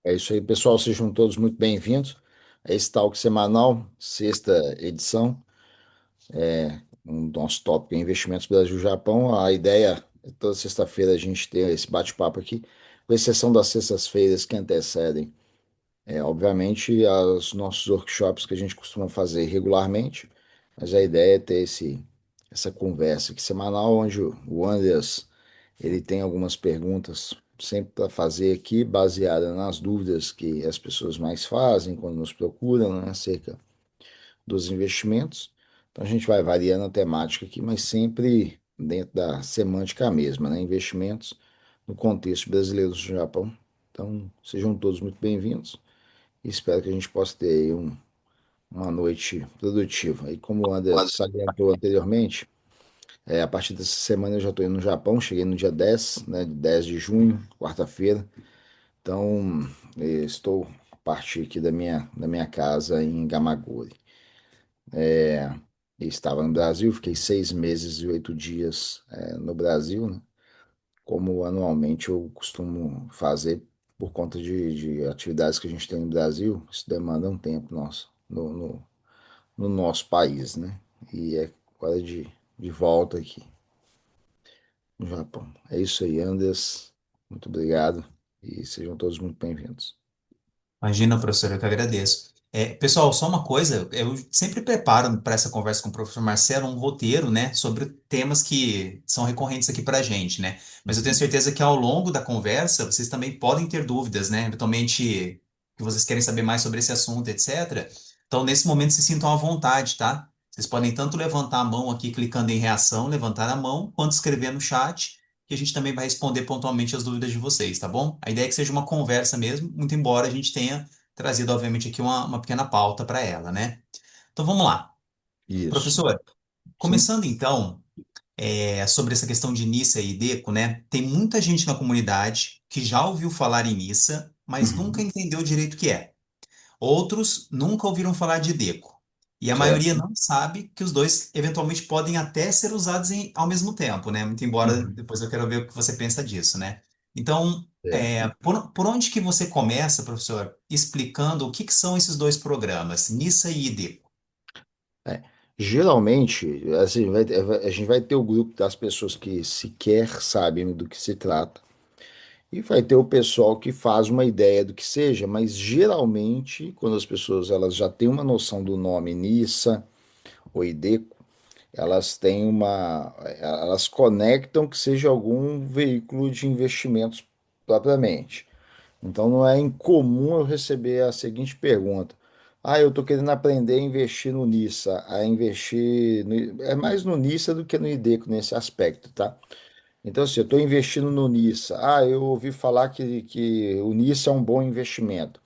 É isso aí, pessoal. Sejam todos muito bem-vindos a esse talk semanal, sexta edição, um nosso tópico é Investimentos Brasil-Japão. A ideia é toda sexta-feira a gente ter esse bate-papo aqui, com exceção das sextas-feiras que antecedem, obviamente, os nossos workshops que a gente costuma fazer regularmente, mas a ideia é ter essa conversa aqui semanal, onde o Andreas ele tem algumas perguntas sempre para fazer aqui, baseada nas dúvidas que as pessoas mais fazem quando nos procuram, né, acerca dos investimentos. Então a gente vai variando a temática aqui, mas sempre dentro da semântica mesma, né? Investimentos no contexto brasileiro do Japão. Então sejam todos muito bem-vindos e espero que a gente possa ter aí uma noite produtiva. E como o André salientou anteriormente, a partir dessa semana eu já estou indo no Japão, cheguei no dia 10, né, 10 de junho, quarta-feira. Então, estou a partir aqui da minha casa em Gamagori. Eu estava no Brasil, fiquei 6 meses e 8 dias no Brasil, né? Como anualmente eu costumo fazer por conta de atividades que a gente tem no Brasil, isso demanda um tempo nosso, no nosso país, né? E é hora de volta aqui no Japão. É isso aí, Anders. Muito obrigado e sejam todos muito bem-vindos. Imagina, professor, eu que agradeço. Pessoal, só uma coisa, eu sempre preparo para essa conversa com o professor Marcelo um roteiro, né, sobre temas que são recorrentes aqui para a gente, né? Mas eu tenho Uhum. certeza que ao longo da conversa vocês também podem ter dúvidas, né? Eventualmente que vocês querem saber mais sobre esse assunto, etc. Então, nesse momento, se sintam à vontade, tá? Vocês podem tanto levantar a mão aqui clicando em reação, levantar a mão, quanto escrever no chat que a gente também vai responder pontualmente as dúvidas de vocês, tá bom? A ideia é que seja uma conversa mesmo, muito embora a gente tenha trazido, obviamente, aqui uma pequena pauta para ela, né? Então vamos lá. Isso. Professor, Sim. começando então, sobre essa questão de Nissa e IDECO, né? Tem muita gente na comunidade que já ouviu falar em Nissa, mas nunca Uhum. entendeu direito o que é. Outros nunca ouviram falar de IDECO. E a maioria Certo. não sabe que os dois eventualmente podem até ser usados ao mesmo tempo, né? Muito embora Uhum. depois eu quero ver o que você pensa disso, né? Então, Certo. por onde que você começa, professor, explicando o que são esses dois programas, NISA e IDECO? É. Geralmente, assim, a gente vai ter o grupo das pessoas que sequer sabem do que se trata, e vai ter o pessoal que faz uma ideia do que seja, mas geralmente, quando as pessoas elas já têm uma noção do nome Nissa ou Ideco, elas conectam que seja algum veículo de investimentos propriamente. Então não é incomum eu receber a seguinte pergunta: ah, eu estou querendo aprender a investir no Nissa, a investir é mais no Nissa do que no Ideco nesse aspecto, tá? Então, assim, eu estou investindo no Nissa. Ah, eu ouvi falar que o Nissa é um bom investimento.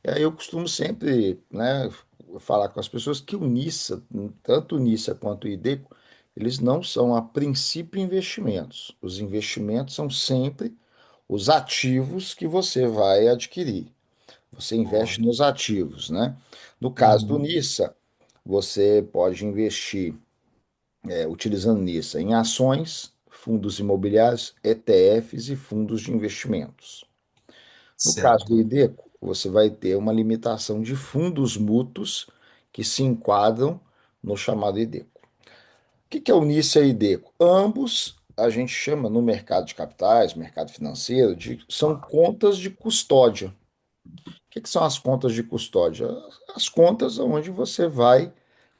E aí eu costumo sempre, né, falar com as pessoas que o Nissa, tanto o Nissa quanto o Ideco, eles não são a princípio investimentos. Os investimentos são sempre os ativos que você vai adquirir. Você investe Boa. nos ativos, né? No caso do Uhum. Nissa, você pode investir, utilizando Nissa, em ações, fundos imobiliários, ETFs e fundos de investimentos. No caso do Certo. IDECO, você vai ter uma limitação de fundos mútuos que se enquadram no chamado IDECO. O que é o NISA e o IDECO? Ambos a gente chama no mercado de capitais, mercado financeiro, são contas de custódia. O que são as contas de custódia? As contas onde você vai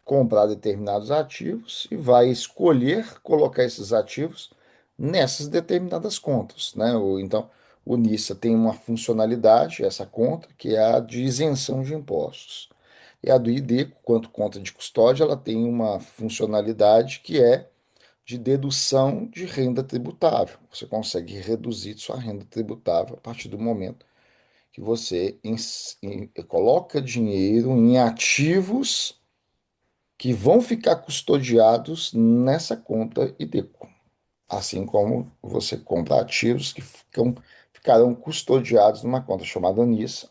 comprar determinados ativos e vai escolher colocar esses ativos nessas determinadas contas, né? Então, o NISA tem uma funcionalidade, essa conta, que é a de isenção de impostos. E a do IDECO, quanto conta de custódia, ela tem uma funcionalidade que é de dedução de renda tributável. Você consegue reduzir sua renda tributável a partir do momento que você coloca dinheiro em ativos que vão ficar custodiados nessa conta IDECO, assim como você compra ativos que ficarão custodiados numa conta chamada NISA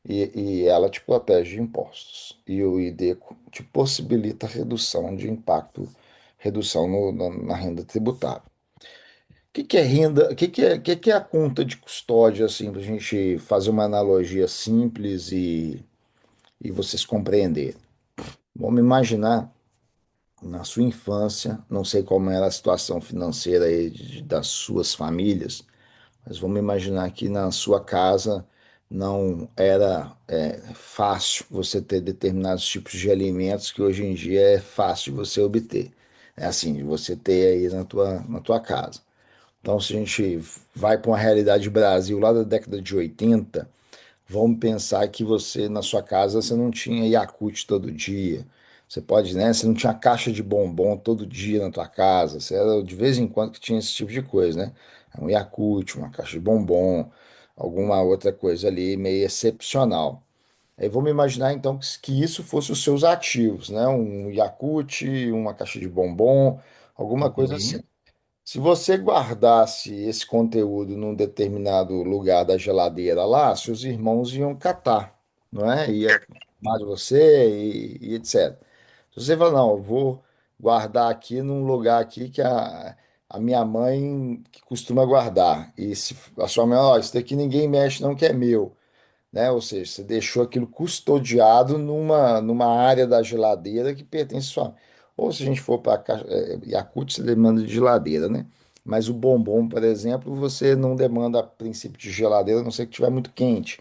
e ela te protege de impostos. E o IDECO te possibilita redução de impacto, redução na renda tributável. que é renda? O que é a conta de custódia, assim, para a gente fazer uma analogia simples e vocês compreenderem? Vamos imaginar na sua infância, não sei como era a situação financeira aí das suas famílias, mas vamos imaginar que na sua casa não era fácil você ter determinados tipos de alimentos que hoje em dia é fácil de você obter. É assim, de você ter aí na tua casa. Então, se a gente vai para uma realidade do Brasil lá da década de 80, vamos pensar que você, na sua casa, você não tinha Yakult todo dia. Você pode, né? Você não tinha caixa de bombom todo dia na tua casa. Você era de vez em quando que tinha esse tipo de coisa, né? Um Yakult, uma caixa de bombom, alguma outra coisa ali meio excepcional. Aí vamos imaginar então que isso fosse os seus ativos, né? Um Yakult, uma caixa de bombom, alguma Ok. coisa assim. Se você guardasse esse conteúdo num determinado lugar da geladeira lá, seus irmãos iam catar, não é? Ia mais de você e etc. Se você falar, não, eu vou guardar aqui num lugar aqui que a minha mãe que costuma guardar. E se a sua mãe, ó, isso daqui ninguém mexe não que é meu, né? Ou seja, você deixou aquilo custodiado numa área da geladeira que pertence só. Ou se a gente for para Yakult, você demanda de geladeira, né? Mas o bombom, por exemplo, você não demanda a princípio de geladeira, a não ser que estiver muito quente.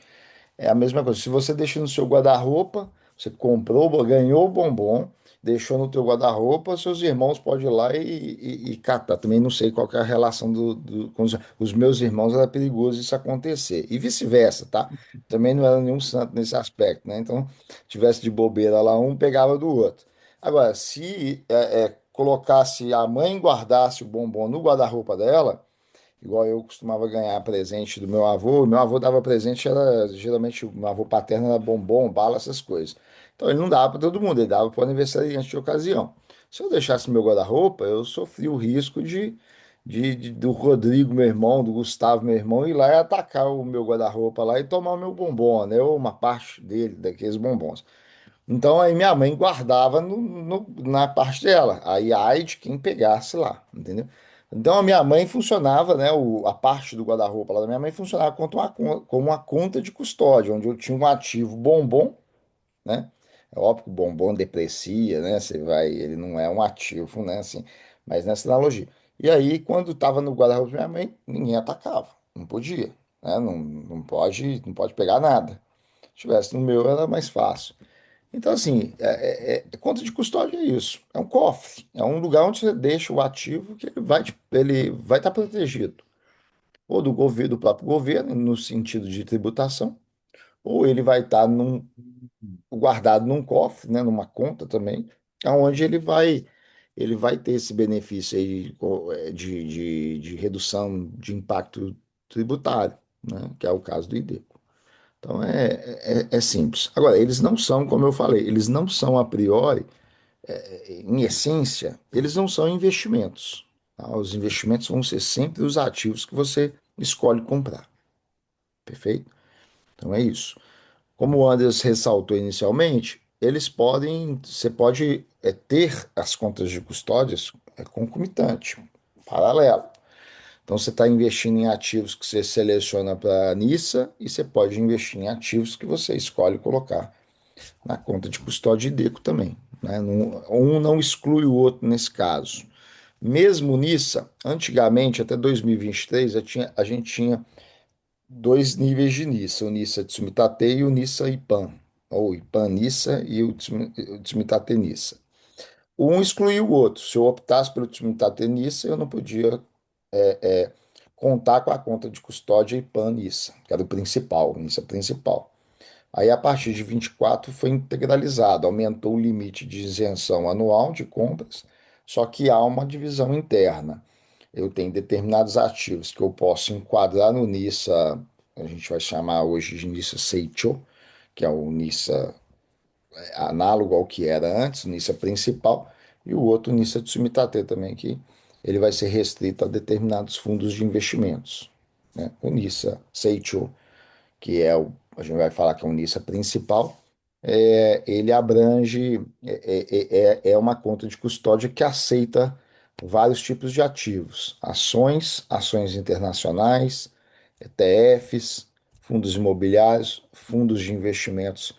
É a mesma coisa. Se você deixa no seu guarda-roupa, você comprou, ganhou o bombom, deixou no teu guarda-roupa, seus irmãos podem ir lá e catar. Também não sei qual que é a relação com os meus irmãos, era perigoso isso acontecer. E vice-versa, tá? Também não era nenhum santo nesse aspecto, né? Então, tivesse de bobeira lá, um pegava do outro. Agora, se colocasse a mãe guardasse o bombom no guarda-roupa dela, igual eu costumava ganhar presente do meu avô dava presente, era geralmente o meu avô paterno era bombom, bala, essas coisas. Então ele não dava para todo mundo, ele dava para o aniversariante de ocasião. Se eu deixasse meu guarda-roupa, eu sofria o risco do Rodrigo, meu irmão, do Gustavo, meu irmão, ir lá e atacar o meu guarda-roupa lá e tomar o meu bombom, né? Ou uma parte dele, daqueles bombons. Então aí minha mãe guardava na parte dela. Aí ai de quem pegasse lá, entendeu? Então a minha mãe funcionava, né? A parte do guarda-roupa lá da minha mãe funcionava como uma conta de custódia, onde eu tinha um ativo bombom, né? É óbvio que o bombom deprecia, né? Você vai, ele não é um ativo, né? Assim, mas nessa analogia. E aí, quando estava no guarda-roupa da minha mãe, ninguém atacava, não podia, né? Não pode pegar nada. Se tivesse no meu, era mais fácil. Então, assim, conta de custódia é isso. É um cofre. É um lugar onde você deixa o ativo que ele vai estar protegido. Ou do próprio governo, no sentido de tributação, ou ele vai estar guardado num cofre, né, numa conta também, onde ele vai ter esse benefício aí de redução de impacto tributário, né, que é o caso do IDECO. Então é simples. Agora, eles não são, como eu falei, eles não são a priori, em essência, eles não são investimentos. Tá? Os investimentos vão ser sempre os ativos que você escolhe comprar. Perfeito? Então é isso. Como o Anderson ressaltou inicialmente, você pode ter as contas de custódias concomitante, paralelo. Então você está investindo em ativos que você seleciona para a NISA e você pode investir em ativos que você escolhe colocar na conta de custódia e DECO também, né? Um não exclui o outro nesse caso. Mesmo NISA, antigamente, até 2023, a gente tinha dois níveis de NISA, o NISA Tsumitate e o NISA IPAN, ou IPAN NISA e o Tsumitate NISA. Um excluiu o outro. Se eu optasse pelo Tsumitate NISA, eu não podia contar com a conta de custódia IPAN NISA, que era o principal, o NISA principal. Aí, a partir de 24, foi integralizado, aumentou o limite de isenção anual de compras, só que há uma divisão interna. Eu tenho determinados ativos que eu posso enquadrar no NISA, a gente vai chamar hoje de NISA Seicho, que é o NISA análogo ao que era antes, o NISA principal, e o outro NISA Tsumitate também, que ele vai ser restrito a determinados fundos de investimentos, né? O NISA Seicho, que a gente vai falar que é o NISA principal, ele abrange, é uma conta de custódia que aceita vários tipos de ativos: ações, ações internacionais, ETFs, fundos imobiliários, fundos de investimentos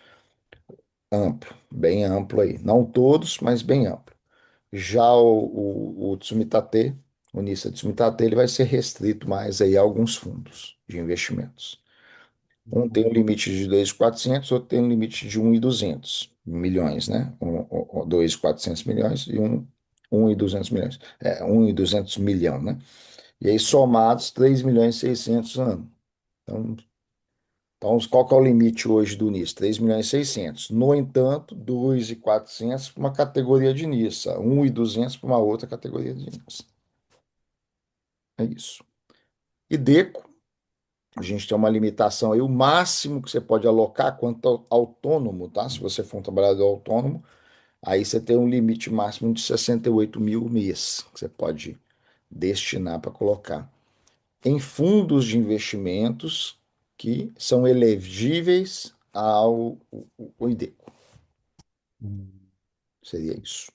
amplo, bem amplo aí. Não todos, mas bem amplo. Já o Tsumitate, o NISA Tsumitate, ele vai ser restrito mais aí a alguns fundos de investimentos. Um tem um limite de 2.400, outro tem um limite de 1.200 milhões, né? 2.400 milhões e 1.200 milhões. 1.200 milhão, né? E aí somados 3.600.000 ano. Então, qual que é o limite hoje do NIS? 3.600.000. No entanto, 2.400 para uma categoria de NISA, 1.200 para uma outra categoria de NISA. É isso. E DECO, a gente tem uma limitação aí, o máximo que você pode alocar quanto autônomo, tá? Se você for um trabalhador autônomo, aí você tem um limite máximo de 68 mil mês que você pode destinar para colocar em fundos de investimentos que são elegíveis ao IDECO. Seria isso.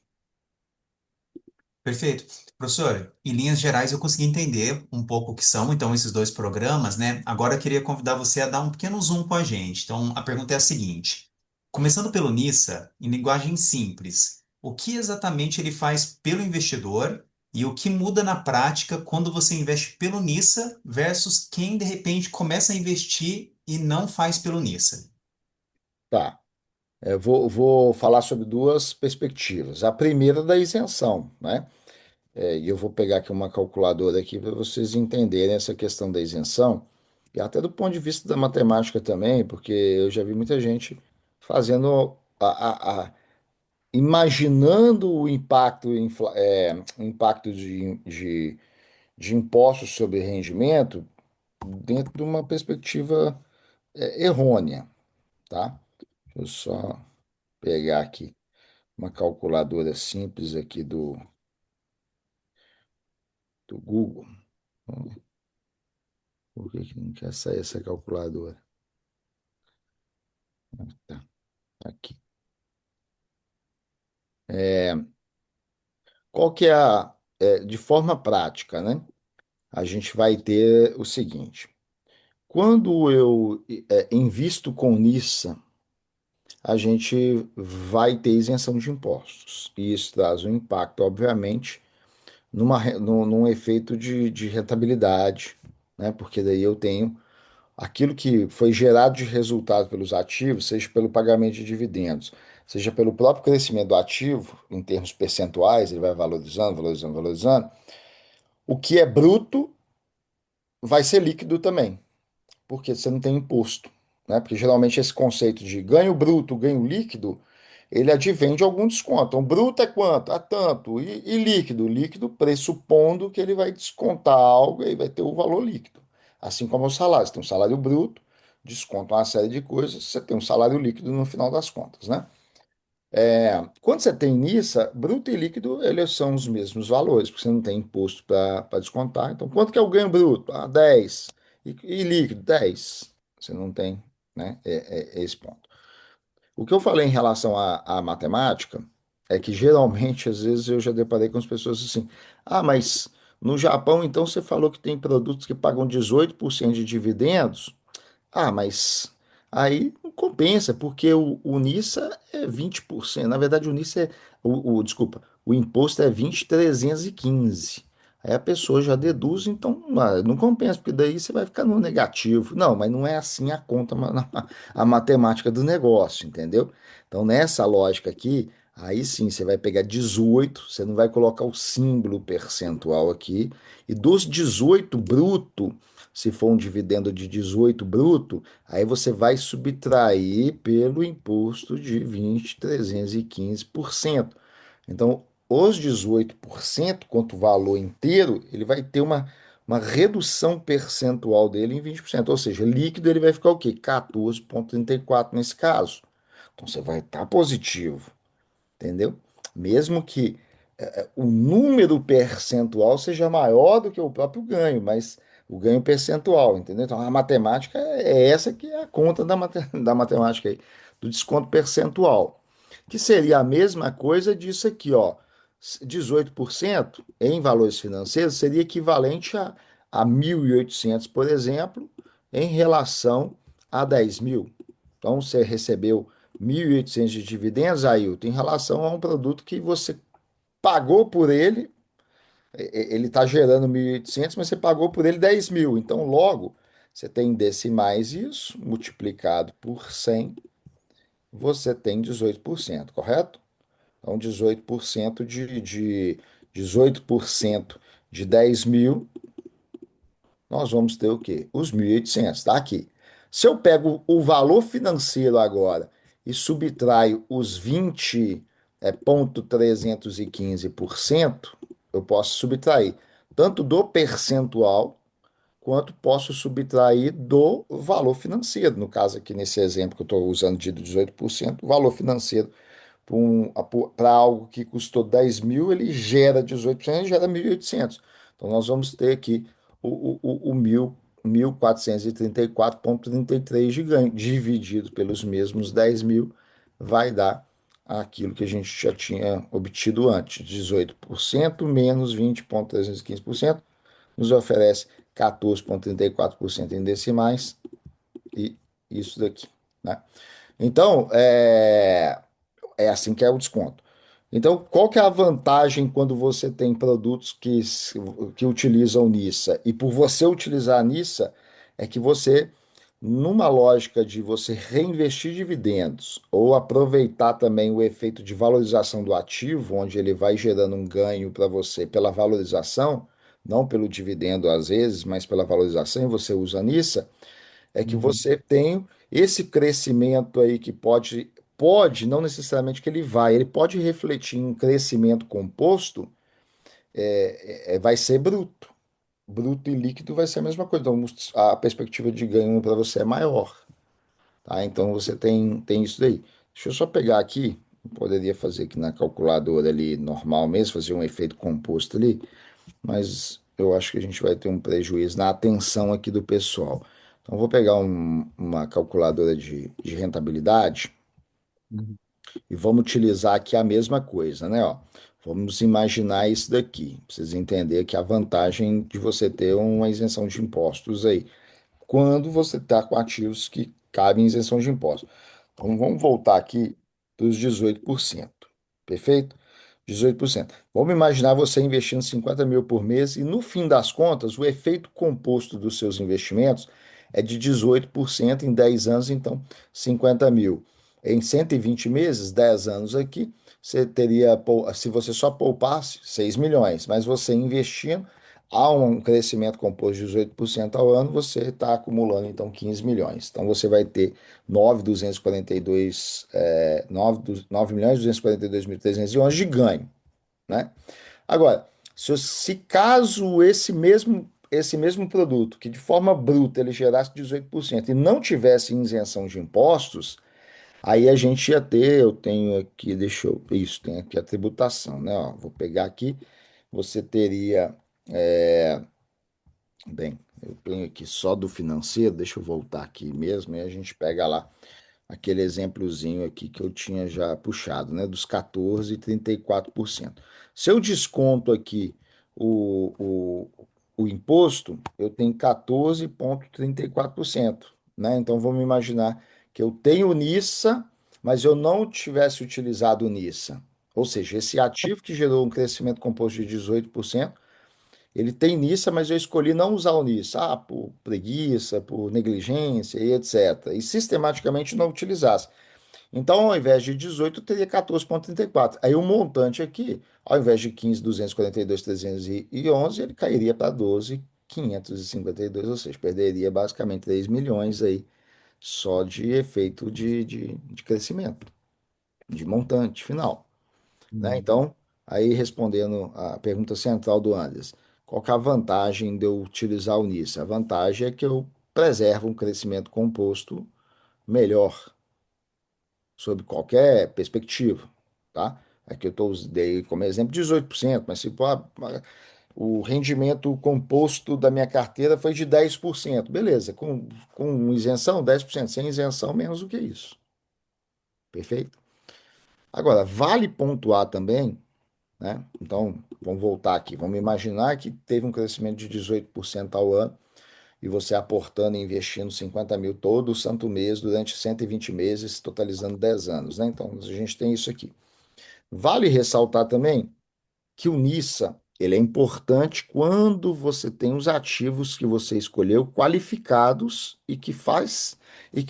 Perfeito. Professor, em linhas gerais eu consegui entender um pouco o que são, então, esses dois programas, né? Agora eu queria convidar você a dar um pequeno zoom com a gente. Então, a pergunta é a seguinte: começando pelo NISA, em linguagem simples, o que exatamente ele faz pelo investidor e o que muda na prática quando você investe pelo NISA versus quem, de repente, começa a investir e não faz pelo NISA? Tá. Vou falar sobre duas perspectivas. A primeira da isenção, né? E eu vou pegar aqui uma calculadora aqui para vocês entenderem essa questão da isenção, e até do ponto de vista da matemática também, porque eu já vi muita gente fazendo imaginando o impacto, o impacto de impostos sobre rendimento dentro de uma perspectiva errônea, tá? Deixa eu só pegar aqui uma calculadora simples aqui do Google. Por que que não quer sair essa calculadora? Tá, aqui. Qual que é de forma prática, né? A gente vai ter o seguinte: quando eu invisto com NISA, a gente vai ter isenção de impostos. E isso traz um impacto, obviamente, num efeito de rentabilidade, né? Porque daí eu tenho aquilo que foi gerado de resultado pelos ativos, seja pelo pagamento de dividendos, seja pelo próprio crescimento do ativo, em termos percentuais, ele vai valorizando, valorizando, valorizando. O que é bruto vai ser líquido também, porque você não tem imposto, né? Porque geralmente esse conceito de ganho bruto, ganho líquido, ele advém de algum desconto. Então, bruto é quanto? Ah, tanto. E líquido? Líquido pressupondo que ele vai descontar algo e aí vai ter o valor líquido. Assim como o salário. Você tem um salário bruto, desconta uma série de coisas, você tem um salário líquido no final das contas, né? Quando você tem NISA, bruto e líquido, eles são os mesmos valores, porque você não tem imposto para descontar. Então, quanto que é o ganho bruto? 10. E líquido? 10. Você não tem, né? É esse ponto. O que eu falei em relação à matemática é que geralmente, às vezes, eu já deparei com as pessoas assim: ah, mas no Japão, então, você falou que tem produtos que pagam 18% de dividendos. Ah, mas aí não compensa, porque o NISA é 20%. Na verdade, o NISA é. Desculpa, o imposto é 20.315. Aí a pessoa já deduz, então não compensa, porque daí você vai ficar no negativo. Não, mas não é assim a conta, a matemática do negócio, entendeu? Então, nessa lógica aqui, aí sim você vai pegar 18, você não vai colocar o símbolo percentual aqui, e dos 18 bruto. Se for um dividendo de 18 bruto, aí você vai subtrair pelo imposto de 20.315%. Então, os 18% quanto valor inteiro, ele vai ter uma redução percentual dele em 20%. Ou seja, líquido ele vai ficar o quê? 14,34 nesse caso. Então, você vai estar positivo, entendeu? Mesmo que o número percentual seja maior do que o próprio ganho, mas o ganho percentual, entendeu? Então a matemática é essa que é a conta da matemática aí, do desconto percentual, que seria a mesma coisa disso aqui, ó. 18% em valores financeiros seria equivalente a 1.800, por exemplo, em relação a 10.000. Então, você recebeu 1.800 de dividendos, Ailton, em relação a um produto que você pagou por ele, ele está gerando 1.800, mas você pagou por ele 10.000. Então, logo, você tem decimais isso, multiplicado por 100, você tem 18%, correto? Então, 18% de 10.000, nós vamos ter o quê? Os 1.800, tá aqui. Se eu pego o valor financeiro agora e subtraio os 20,315%, eu posso subtrair tanto do percentual quanto posso subtrair do valor financeiro. No caso aqui, nesse exemplo que eu estou usando de 18%, o valor financeiro para algo que custou 10.000, ele gera 18%, ele gera 1.800. Então, nós vamos ter aqui o 1.434,33 de ganho, dividido pelos mesmos 10.000, vai dar aquilo que a gente já tinha obtido antes. 18% menos 20,315% nos oferece 14,34% em decimais e isso daqui, né? Então, é assim que é o desconto. Então, qual que é a vantagem quando você tem produtos que utilizam NISA? E por você utilizar a NISA, é que você, numa lógica de você reinvestir dividendos ou aproveitar também o efeito de valorização do ativo, onde ele vai gerando um ganho para você pela valorização, não pelo dividendo às vezes, mas pela valorização, e você usa a NISA, é que Uhum. você tem esse crescimento aí que pode, não necessariamente que ele pode refletir em um crescimento composto, vai ser bruto. Bruto e líquido vai ser a mesma coisa. Então, a perspectiva de ganho para você é maior, tá? Então, você tem isso daí. Deixa eu só pegar aqui, poderia fazer aqui na calculadora ali normal mesmo, fazer um efeito composto ali, mas eu acho que a gente vai ter um prejuízo na atenção aqui do pessoal. Então, vou pegar uma calculadora de rentabilidade Uhum. e vamos utilizar aqui a mesma coisa, né? Ó, vamos imaginar isso daqui. Precisa entender que a vantagem de você ter uma isenção de impostos aí, quando você está com ativos que cabem isenção de impostos. Então, vamos voltar aqui para os 18%. Perfeito? 18%. Vamos imaginar você investindo 50.000 por mês e, no fim das contas, o efeito composto dos seus investimentos é de 18% em 10 anos, então 50.000. Em 120 meses, 10 anos aqui, você teria, se você só poupasse 6 milhões, mas você investindo, há um crescimento composto de 18% ao ano, você está acumulando então 15 milhões. Então você vai ter 9 milhões 242.311 de ganho, né? Agora, se caso esse mesmo produto, que de forma bruta ele gerasse 18% e não tivesse isenção de impostos, aí a gente ia ter, eu tenho aqui, isso, tem aqui a tributação, né? Ó, vou pegar aqui, você teria, bem, eu tenho aqui só do financeiro, deixa eu voltar aqui mesmo, e a gente pega lá aquele exemplozinho aqui que eu tinha já puxado, né, dos 14 e 34%. Se eu desconto aqui o, o, o imposto, eu tenho 14,34%, né? Então vamos imaginar que eu tenho NISA, mas eu não tivesse utilizado o NISA. Ou seja, esse ativo que gerou um crescimento composto de 18%, ele tem NISA, mas eu escolhi não usar o NISA, por preguiça, por negligência e etc. E sistematicamente não utilizasse. Então, ao invés de 18, eu teria 14,34. Aí o montante aqui, ao invés de 15.242.311, ele cairia para 12.552, ou seja, perderia basicamente 3 milhões aí só de efeito de crescimento, de montante final, né? Uhum. Então, aí respondendo a pergunta central do Anderson, qual que é a vantagem de eu utilizar o NISA? A vantagem é que eu preservo um crescimento composto melhor, sob qualquer perspectiva, tá? Aqui dei como exemplo 18%, mas se o rendimento composto da minha carteira foi de 10%, beleza, com isenção 10%, sem isenção menos do que isso, perfeito? Agora, vale pontuar também né? Então, vamos voltar aqui. Vamos imaginar que teve um crescimento de 18% ao ano e você aportando e investindo 50 mil todo santo mês durante 120 meses, totalizando 10 anos, né? Então, a gente tem isso aqui. Vale ressaltar também que o NISA, ele é importante quando você tem os ativos que você escolheu qualificados e que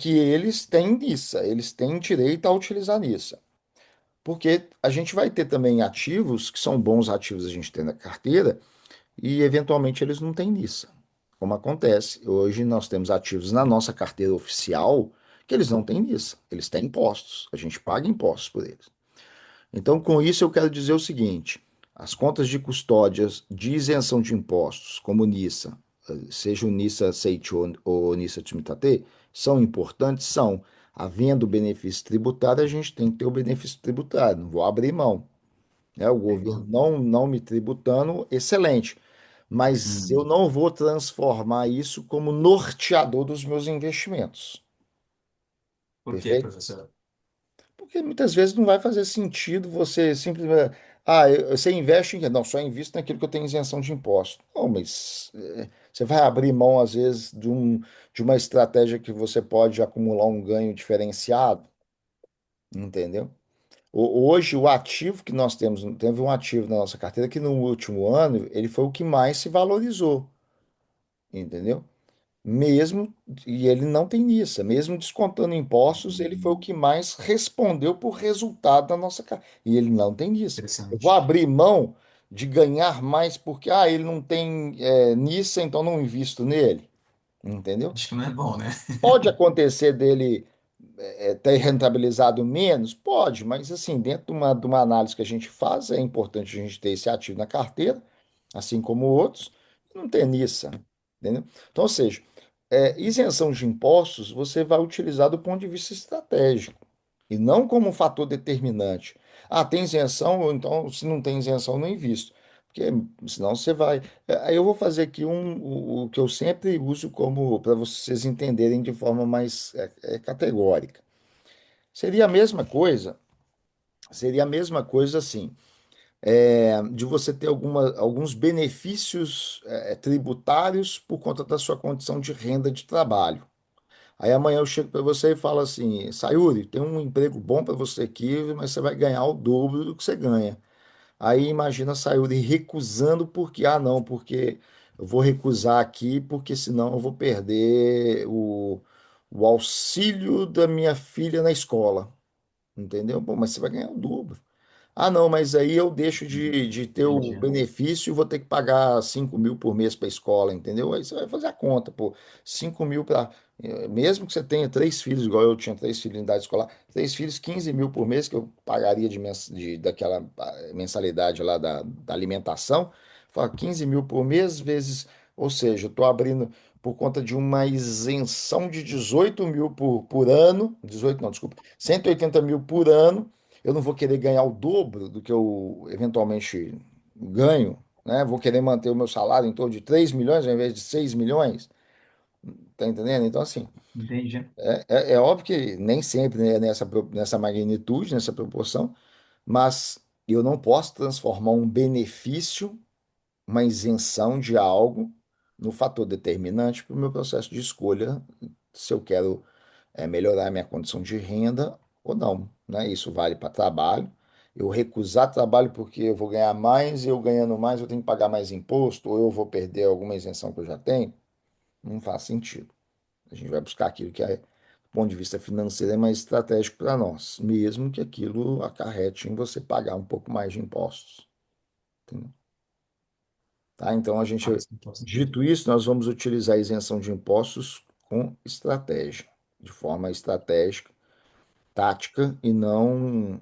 eles têm NISA, eles têm direito a utilizar NISA. Porque a gente vai ter também ativos que são bons ativos a gente ter na carteira e eventualmente eles não têm NISA. Como acontece, hoje nós temos ativos na nossa carteira oficial que eles não têm NISA, eles têm impostos, a gente paga impostos por eles. Então, com isso, eu quero dizer o seguinte: as contas de custódias de isenção de impostos, como o NISA, seja o NISA Seit ou o NISA Tsumitate, são importantes? São. Havendo benefício tributário, a gente tem que ter o benefício tributário, não vou abrir mão. Né? O Sem governo dúvida. não me tributando, excelente. Mas eu Hum. não vou transformar isso como norteador dos meus investimentos. Por quê, Perfeito? professor? Porque muitas vezes não vai fazer sentido você simplesmente. Você investe em quê? Não, só invisto naquilo que eu tenho isenção de imposto. Não, mas você vai abrir mão, às vezes, de uma estratégia que você pode acumular um ganho diferenciado, entendeu? Hoje, o ativo que nós temos, teve um ativo na nossa carteira que no último ano ele foi o que mais se valorizou, entendeu? Mesmo, e ele não tem NISA, mesmo descontando impostos, ele foi o que mais respondeu por resultado da nossa carteira. E ele não tem NISA. Eu vou Interessante. abrir mão de ganhar mais porque ele não tem NISA, então não invisto nele, entendeu? Acho que não é bom, né? Pode acontecer dele ter rentabilizado menos? Pode, mas assim, dentro de uma análise que a gente faz, é importante a gente ter esse ativo na carteira, assim como outros, e não ter NISA, entendeu? Então, ou seja, isenção de impostos você vai utilizar do ponto de vista estratégico, e não como um fator determinante. Ah, tem isenção, ou então se não tem isenção, eu não invisto. Porque senão você vai. Aí eu vou fazer aqui o que eu sempre uso como para vocês entenderem de forma mais categórica. Seria a mesma coisa, seria a mesma coisa assim, de você ter alguns benefícios tributários por conta da sua condição de renda de trabalho. Aí amanhã eu chego para você e falo assim, Sayuri, tem um emprego bom para você aqui, mas você vai ganhar o dobro do que você ganha. Aí imagina a Sayuri recusando porque, não, porque eu vou recusar aqui porque senão eu vou perder o auxílio da minha filha na escola, entendeu? Bom, mas você vai ganhar o dobro. Ah, não, mas aí eu deixo de ter o Entendi. benefício e vou ter que pagar 5 mil por mês para a escola, entendeu? Aí você vai fazer a conta, pô, 5 mil para. Mesmo que você tenha três filhos, igual eu tinha três filhos em idade escolar, três filhos, 15 mil por mês que eu pagaria daquela mensalidade lá da alimentação, fala 15 mil por mês vezes, ou seja, eu estou abrindo por conta de uma isenção de 18 mil por ano, 18 não, desculpa, 180 mil por ano, eu não vou querer ganhar o dobro do que eu eventualmente ganho, né? Vou querer manter o meu salário em torno de 3 milhões ao invés de 6 milhões, tá entendendo? Então, assim, Entendi. é óbvio que nem sempre né, nessa magnitude, nessa proporção, mas eu não posso transformar um benefício, uma isenção de algo, no fator determinante para o meu processo de escolha, se eu quero melhorar minha condição de renda ou não, né? Isso vale para trabalho. Eu recusar trabalho porque eu vou ganhar mais e eu ganhando mais eu tenho que pagar mais imposto ou eu vou perder alguma isenção que eu já tenho, não faz sentido. A gente vai buscar aquilo que do ponto de vista financeiro é mais estratégico para nós, mesmo que aquilo acarrete em você pagar um pouco mais de impostos, entendeu? Tá? Então, Mas não posso entender. dito isso, nós vamos utilizar a isenção de impostos com estratégia, de forma estratégica tática e não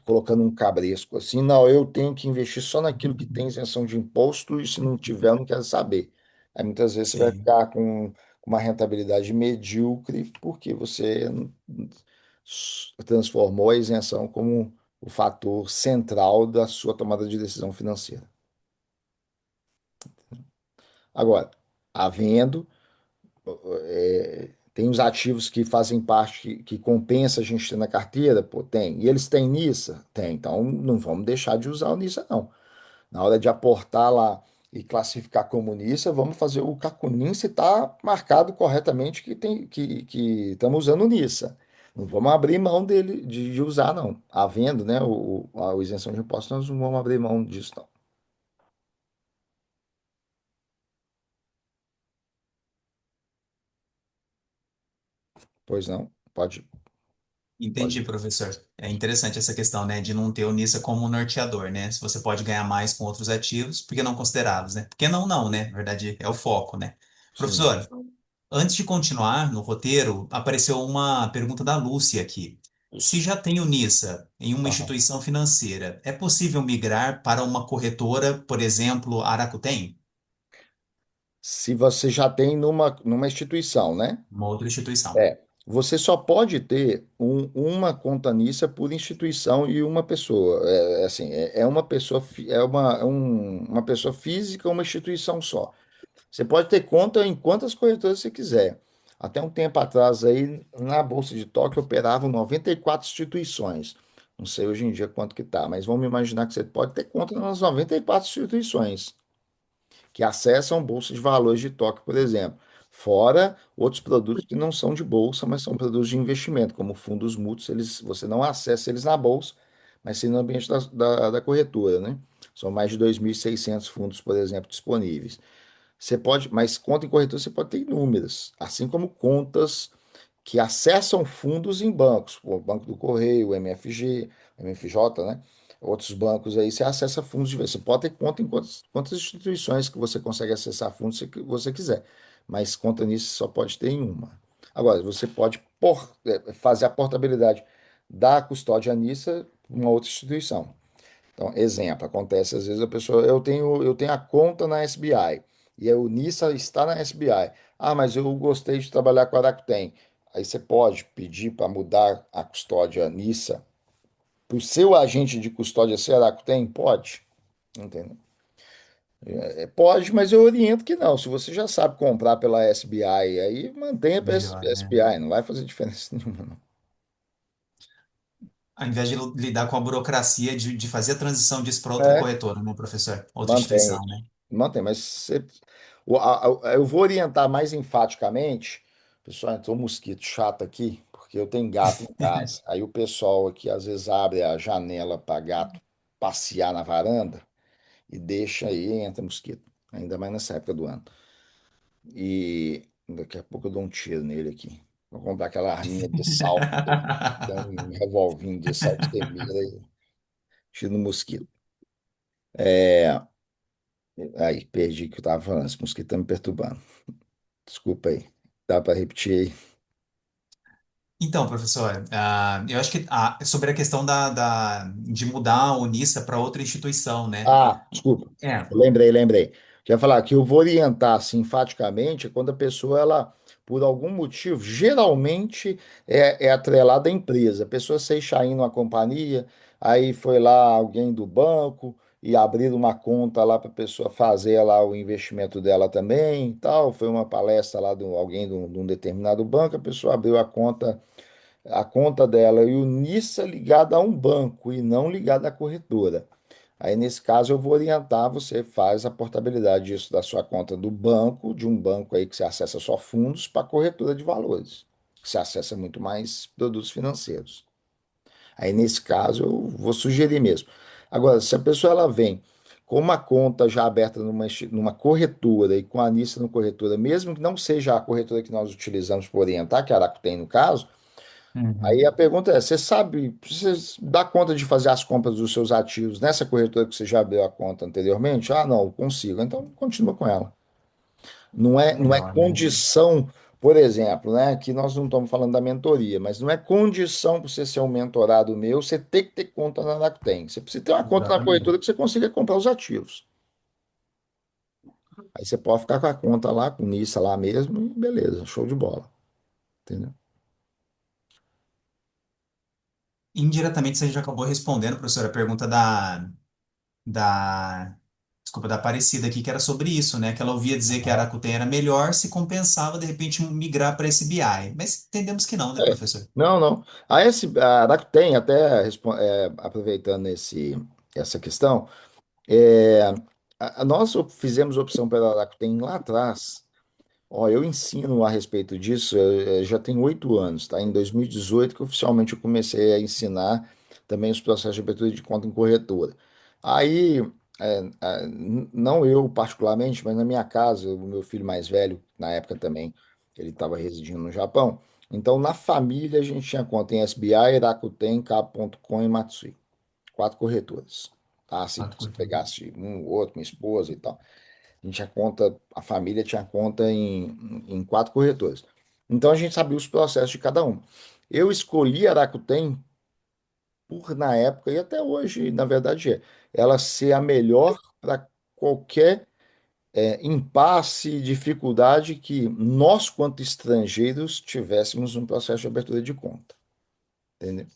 colocando um cabresco assim, não, eu tenho que investir só naquilo que tem isenção de imposto e se não tiver, eu não quero saber. Aí muitas vezes você vai Sim, ficar com uma rentabilidade medíocre porque você transformou a isenção como o fator central da sua tomada de decisão financeira. Agora, havendo Tem os ativos que fazem parte, que compensa a gente ter na carteira? Pô, tem. E eles têm NISA? Tem. Então não vamos deixar de usar o NISA, não. Na hora de aportar lá e classificar como NISA, vamos fazer o Cacunim se está marcado corretamente que estamos usando o NISA. Não vamos abrir mão dele de usar, não. Havendo, né, a isenção de impostos, nós não vamos abrir mão disso, não. Pois não? Pode. Entendi, professor. É interessante essa questão, né, de não ter o NISA como um norteador, né? Se você pode ganhar mais com outros ativos, por que não considerá-los, né? Por que não, não, né? Na verdade, é o foco, né? Sim. Professor, antes de continuar no roteiro, apareceu uma pergunta da Lúcia aqui. Se Isso. já tem o NISA em uma Aham. instituição financeira, é possível migrar para uma corretora, por exemplo, Aracuten? Se você já tem numa instituição, né? Uma outra instituição. É. Você só pode ter uma conta NISA por instituição e uma pessoa. Assim, é uma pessoa, uma pessoa física, uma instituição só. Você pode ter conta em quantas corretoras você quiser. Até um tempo atrás aí, na Bolsa de Tóquio operavam 94 instituições. Não sei hoje em dia quanto que tá, mas vamos imaginar que você pode ter conta nas 94 instituições que acessam bolsa de valores de Tóquio, por exemplo. Fora outros produtos que não são de bolsa, mas são produtos de investimento, como fundos mútuos, você não acessa eles na bolsa, mas sim no ambiente da corretora, né? São mais de 2.600 fundos, por exemplo, disponíveis. Você pode, mas conta em corretora você pode ter inúmeras, assim como contas que acessam fundos em bancos, o Banco do Correio, o MFG, o MFJ, né? Outros bancos aí você acessa fundos de vez. Você pode ter conta em quantas instituições que você consegue acessar fundos que você quiser, mas conta nisso só pode ter em uma. Agora, você pode fazer a portabilidade da custódia NISA para uma outra instituição. Então, exemplo, acontece às vezes a pessoa, eu tenho a conta na SBI e o NISA está na SBI. Ah, mas eu gostei de trabalhar com a Rakuten. Aí você pode pedir para mudar a custódia NISA para o seu agente de custódia ser a Rakuten? Pode, entendeu? Pode, mas eu oriento que não. Se você já sabe comprar pela SBI, aí mantenha para Melhor, né? SBI, não vai fazer diferença nenhuma, não. Ao invés de lidar com a burocracia de fazer a transição disso para outra É, corretora, né, professor? Outra mantém. instituição, né? Mantém, mas eu vou orientar mais enfaticamente. Pessoal, entrou um mosquito chato aqui, porque eu tenho gato em casa. Aí o pessoal aqui às vezes abre a janela para gato passear na varanda e deixa aí, entra mosquito. Ainda mais nessa época do ano. E daqui a pouco eu dou um tiro nele aqui. Vou comprar aquela arminha de salto, tem um revolvinho de salto que você mira e tira no mosquito. É, aí, perdi o que eu tava falando. Esse mosquito tá me perturbando. Desculpa aí. Dá para repetir aí? Então, professor, eu acho que sobre a questão de mudar o NISA para outra instituição, né? Ah, desculpa. É. Lembrei. Eu ia falar que eu vou orientar assim, enfaticamente quando a pessoa, ela, por algum motivo, geralmente é atrelada à empresa. A pessoa se aí numa companhia, aí foi lá alguém do banco e abriram uma conta lá para a pessoa fazer lá o investimento dela também, e tal. Foi uma palestra lá de alguém de um determinado banco, a pessoa abriu a conta dela e o NISA ligado a um banco e não ligado à corretora. Aí, nesse caso, eu vou orientar, você faz a portabilidade disso da sua conta do banco, de um banco aí que você acessa só fundos, para a corretora de valores, que você acessa muito mais produtos financeiros. Aí, nesse caso, eu vou sugerir mesmo. Agora, se a pessoa ela vem com uma conta já aberta numa corretora e com a NISA no corretora, mesmo que não seja a corretora que nós utilizamos para orientar, que a Aracuten no caso, aí a Uhum. pergunta é: você sabe, você dá conta de fazer as compras dos seus ativos nessa corretora que você já abriu a conta anteriormente? Ah, não, eu consigo. Então continua com ela. Não é Melhor, né? condição, por exemplo, né? Aqui nós não estamos falando da mentoria, mas não é condição para você ser um mentorado meu, você tem que ter conta na Rakuten. Você precisa ter uma conta na corretora Exatamente. que você consiga comprar os ativos. Aí você pode ficar com a conta lá, com NISA lá mesmo, e beleza, show de bola. Entendeu? Indiretamente, você já acabou respondendo, professor, a pergunta da desculpa, da Aparecida aqui, que era sobre isso, né? Que ela ouvia dizer que a Aham. Rakuten era melhor se compensava, de repente, migrar para esse BI. Mas entendemos que não, né, É. professor? Não, não. A Rakuten, até aproveitando essa questão, é, nós fizemos opção pela Rakuten lá atrás. Ó, eu ensino a respeito disso, já tem 8 anos, tá? Em 2018 que oficialmente eu comecei a ensinar também os processos de abertura de conta em corretora. Aí, não eu particularmente, mas na minha casa, o meu filho mais velho, na época também, ele estava residindo no Japão. Então, na família, a gente tinha conta em SBI, Rakuten, K.com e Matsui. Quatro corretoras. Tá? Se Quatro você corretoras. pegasse um, outro, minha esposa e tal. A gente tinha conta, a família tinha conta em quatro corretores. Então a gente sabia os processos de cada um. Eu escolhi a Rakuten por, na época, e até hoje, na verdade, ela ser a melhor para qualquer impasse, dificuldade que nós, quanto estrangeiros, tivéssemos no processo de abertura de conta. Entendeu?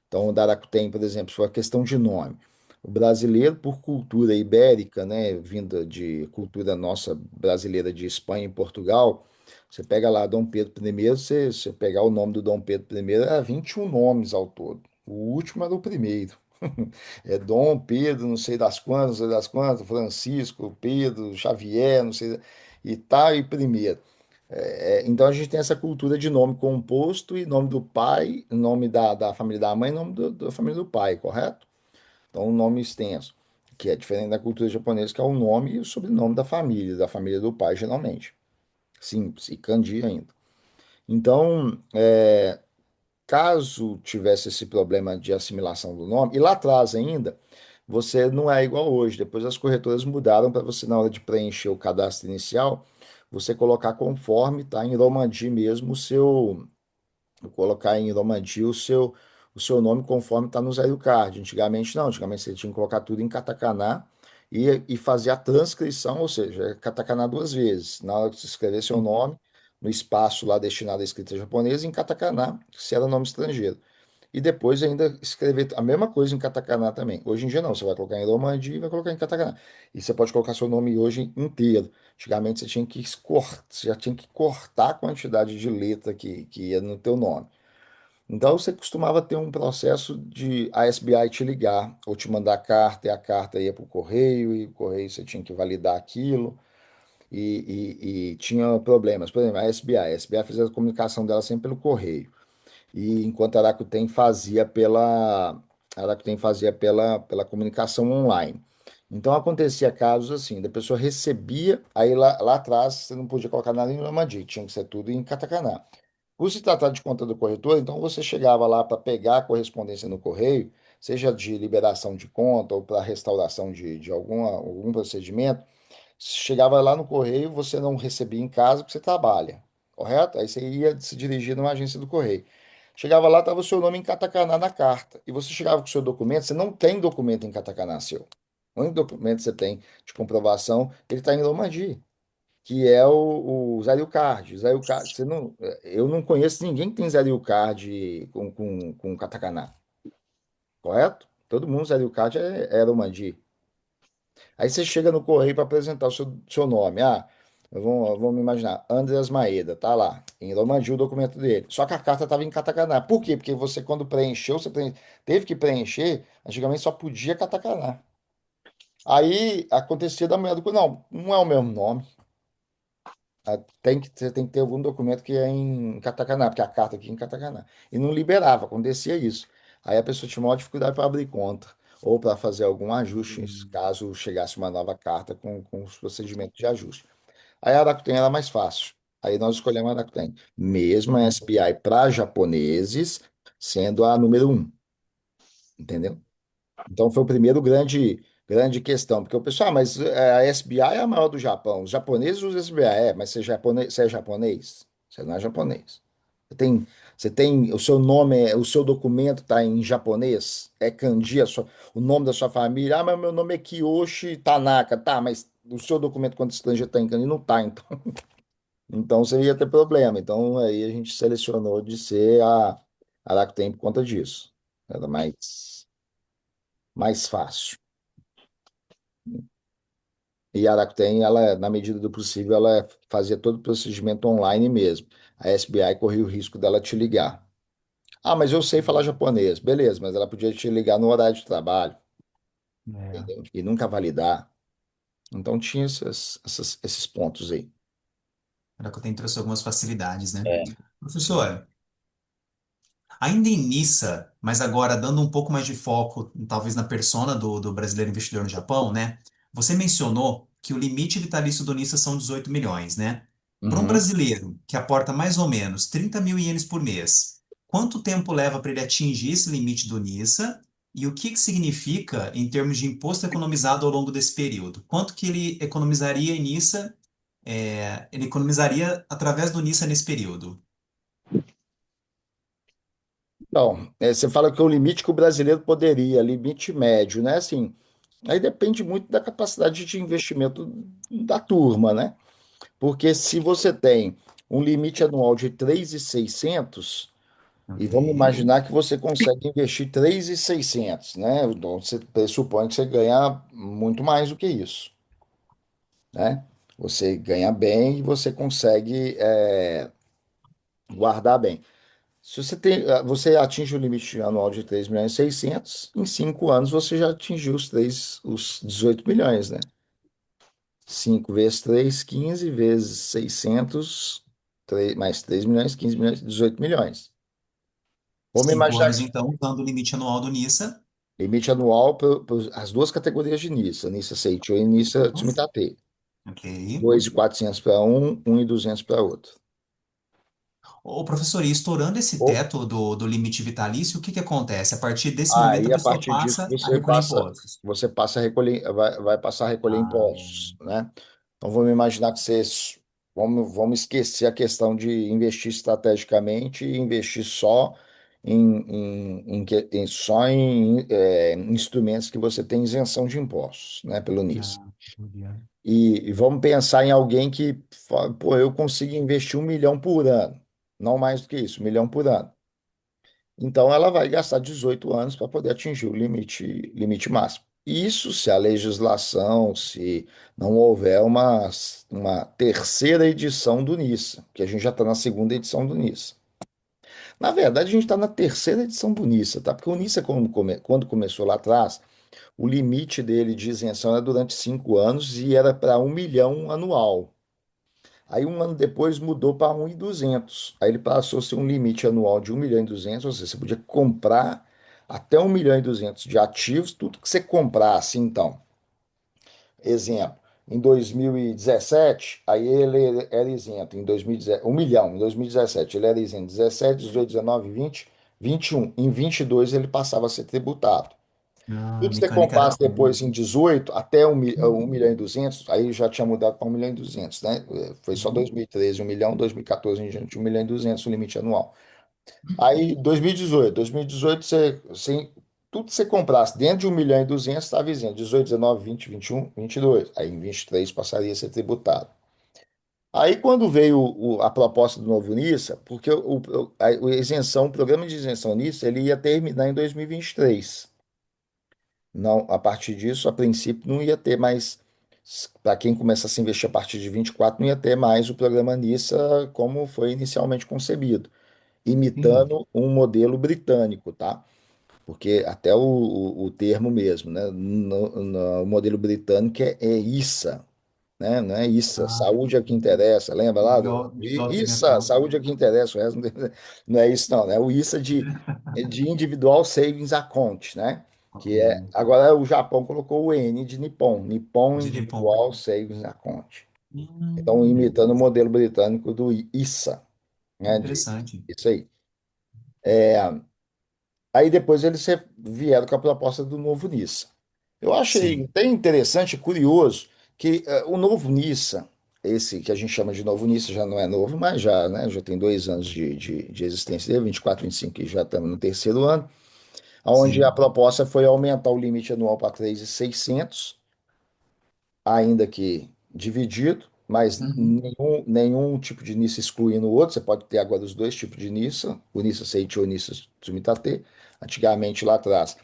Então, o Daracuten, por exemplo, foi a questão de nome. O brasileiro, por cultura ibérica, né, vinda de cultura nossa brasileira de Espanha e Portugal, você pega lá Dom Pedro I, você pegar o nome do Dom Pedro I, era 21 nomes ao todo. O último era o primeiro. É Dom Pedro, não sei das quantas, não sei das quantas, Francisco, Pedro, Xavier, não sei, e tal, e primeiro. Então a gente tem essa cultura de nome composto e nome do pai, nome da família da mãe e nome da família do pai, correto? Então um nome extenso, que é diferente da cultura japonesa, que é o nome e o sobrenome da família do pai, geralmente. Simples, e kanji ainda. Então, caso tivesse esse problema de assimilação do nome, e lá atrás ainda, você não é igual hoje. Depois as corretoras mudaram para você, na hora de preencher o cadastro inicial, você colocar conforme, tá? Em Romandi mesmo, colocar em Romandi o seu nome conforme está no Zero Card. Antigamente não, antigamente você tinha que colocar tudo em katakana e fazer a transcrição, ou seja, katakana duas vezes. Na hora que você escrever seu Sim. nome, no espaço lá destinado à escrita japonesa, em katakana, se era nome estrangeiro. E depois ainda escrever a mesma coisa em katakana também. Hoje em dia não, você vai colocar em romandi e vai colocar em katakana. E você pode colocar seu nome hoje inteiro. Antigamente você já tinha que cortar a quantidade de letra que ia no teu nome. Então você costumava ter um processo de a SBI te ligar ou te mandar carta e a carta ia para o correio e o correio você tinha que validar aquilo e tinha problemas. Por exemplo, a SBI fazia a comunicação dela sempre pelo correio. E enquanto a Rakuten fazia pela comunicação online. Então acontecia casos assim, da pessoa recebia, aí lá atrás você não podia colocar nada em Nomadi, tinha que ser tudo em katakana. Por se tratar de conta do corretor, então você chegava lá para pegar a correspondência no correio, seja de liberação de conta ou para restauração de algum procedimento, chegava lá no correio, você não recebia em casa porque você trabalha, correto? Aí você ia se dirigir numa agência do correio. Chegava lá, estava o seu nome em katakana na carta. E você chegava com o seu documento, você não tem documento em katakana seu. O único documento que você tem de comprovação, ele está em Romandi, que é o Zario Card. Zario Card, eu não conheço ninguém que tem Zario Card com katakana, correto? Todo mundo Zario Card é Romandi. Aí você chega no correio para apresentar o seu nome. Vamos imaginar, Andreas Maeda, tá lá, em Romandi o documento dele. Só que a carta estava em katakana. Por quê? Porque você, quando preencheu, teve que preencher, antigamente só podia katakana. Aí acontecia da mulher do não, não é o mesmo nome. Você tem que ter algum documento que é em katakana, porque a carta aqui é em katakana. E não liberava, acontecia isso. Aí a pessoa tinha maior dificuldade para abrir conta ou para fazer algum ajuste, caso chegasse uma nova carta com os procedimentos de ajuste. Aí a Rakuten era mais fácil. Aí nós escolhemos a Rakuten. Mesmo a Uhum. SBI para japoneses, sendo a número um, entendeu? Então foi o primeiro grande questão, porque o pessoal, mas a SBI é a maior do Japão. Os japoneses usam SBI, mas você é japonês? Você não é japonês. Você tem o seu nome, o seu documento está em japonês, é kanji, o nome da sua família. Mas meu nome é Kiyoshi Tanaka, tá? Mas o seu documento quando estrangeiro está em kanji não tá, então. Então você ia ter problema. Então aí a gente selecionou de ser a Rakuten por conta disso. Era mais fácil. E a Rakuten, ela, na medida do possível, ela fazia todo o procedimento online mesmo. A SBI corria o risco dela te ligar. Ah, mas eu sei falar japonês. Beleza, mas ela podia te ligar no horário de trabalho, É, entendeu? E nunca validar. Então tinha esses pontos aí. para que eu tenha trouxe algumas facilidades, né? É, sim. Professor, ainda em Nissa, mas agora dando um pouco mais de foco, talvez na persona do brasileiro investidor no Japão, né? Você mencionou que o limite vitalício do Nissa são 18 milhões, né? Para um Uhum. brasileiro que aporta mais ou menos 30 mil ienes por mês, quanto tempo leva para ele atingir esse limite do Nissa? E o que que significa em termos de imposto economizado ao longo desse período? Quanto que ele economizaria em Nissa, ele economizaria através do Nissa nesse período? Então, você fala que é o limite que o brasileiro poderia, limite médio, né? Assim, aí depende muito da capacidade de investimento da turma, né? Porque se você tem um limite anual de 3.600 e Ok. vamos imaginar que você consegue investir 3.600, né? Então você pressupõe que você ganha muito mais do que isso, né? Você ganha bem e você consegue guardar bem. Se você tem, você atinge o limite anual de 3.600.000, em 5 anos você já atingiu os 18 milhões, né? 5 vezes 3, 15 vezes 600, mais 3 milhões, 15 milhões, 18 milhões. Vamos Cinco imaginar anos, que então, usando o limite anual do NISA. limite anual para as duas categorias de NISA, NISA Seicho e NISA Tsumitate. Ok. 2.400 para um, 1.200 para outro. Ô, professor, e estourando esse Ou teto do limite vitalício, o que que acontece? A partir desse momento, a aí, a pessoa partir disso, passa a recolher impostos. você passa a recolher, vai passar a recolher Ah, impostos, né? Então, vamos imaginar que vocês, vamos esquecer a questão de investir estrategicamente e investir só só em instrumentos que você tem isenção de impostos, né, pelo NIS. entendi. E vamos pensar em alguém que, pô, eu consigo investir 1 milhão por ano, não mais do que isso, 1 milhão por ano. Então, ela vai gastar 18 anos para poder atingir o limite máximo. Isso se a legislação, se não houver uma terceira edição do NISA, que a gente já está na segunda edição do NISA. Na verdade, a gente está na terceira edição do NISA, tá? Porque o NISA, quando começou lá atrás, o limite dele de isenção era durante 5 anos e era para 1 milhão anual. Aí um ano depois mudou para 1.200. Aí ele passou a ser um limite anual de 1.200.000, ou seja, você podia comprar até 1.200.000 de ativos, tudo que você comprasse, então. Exemplo, em 2017, aí ele era isento, em 2017, 1 milhão, em 2017 ele era isento, 17, 18, 19, 20, 21. Em 22 ele passava a ser tributado. Ah, a Tudo que você mecânica era comprasse como? depois em 18, até 1.200.000, aí já tinha mudado para 1.200.000, né? Foi só Uhum. 2013, 1 milhão, 2014 em diante, 1.200.000 o limite anual. Aí 2018, tudo que você comprasse dentro de 1.200.000 estava isento, 18, 19, 20, 21, 22. Aí em 23 passaria a ser tributado. Aí quando veio a proposta do novo NISA, porque a isenção, o programa de isenção NISA, ele ia terminar em 2023. Não, a partir disso, a princípio, não ia ter mais, para quem começasse a investir a partir de 24, não ia ter mais o programa NISA como foi inicialmente concebido, Sim. imitando um modelo britânico, tá? Porque até o termo mesmo, né? No modelo britânico é ISA, né? Não é ISA, Ah, saúde é o que interessa, lembra lá? de ISA, alteração. saúde é o que interessa, o resto não é isso não, né? O ISA de Individual Savings Account, né? Ok. Que é, agora o Japão colocou o N de Nippon, Nippon De Nippon. Individual Savings Account. Então, imitando o modelo britânico do ISA, né? Interessante. Isso aí. Aí depois eles vieram com a proposta do novo Nissa. Eu achei Sim, até interessante, curioso, que o novo Nissa, esse que a gente chama de novo Nissa, já não é novo, mas já, né, já tem 2 anos de existência dele, 24, 25, e já estamos no terceiro ano, onde a sim. proposta foi aumentar o limite anual para 3.600, ainda que dividido, mas Uhum. nenhum tipo de NISA excluindo o outro. Você pode ter agora os dois tipos de NISA, o NISA Seichi ou o NISA Tsumitate. Antigamente, lá atrás,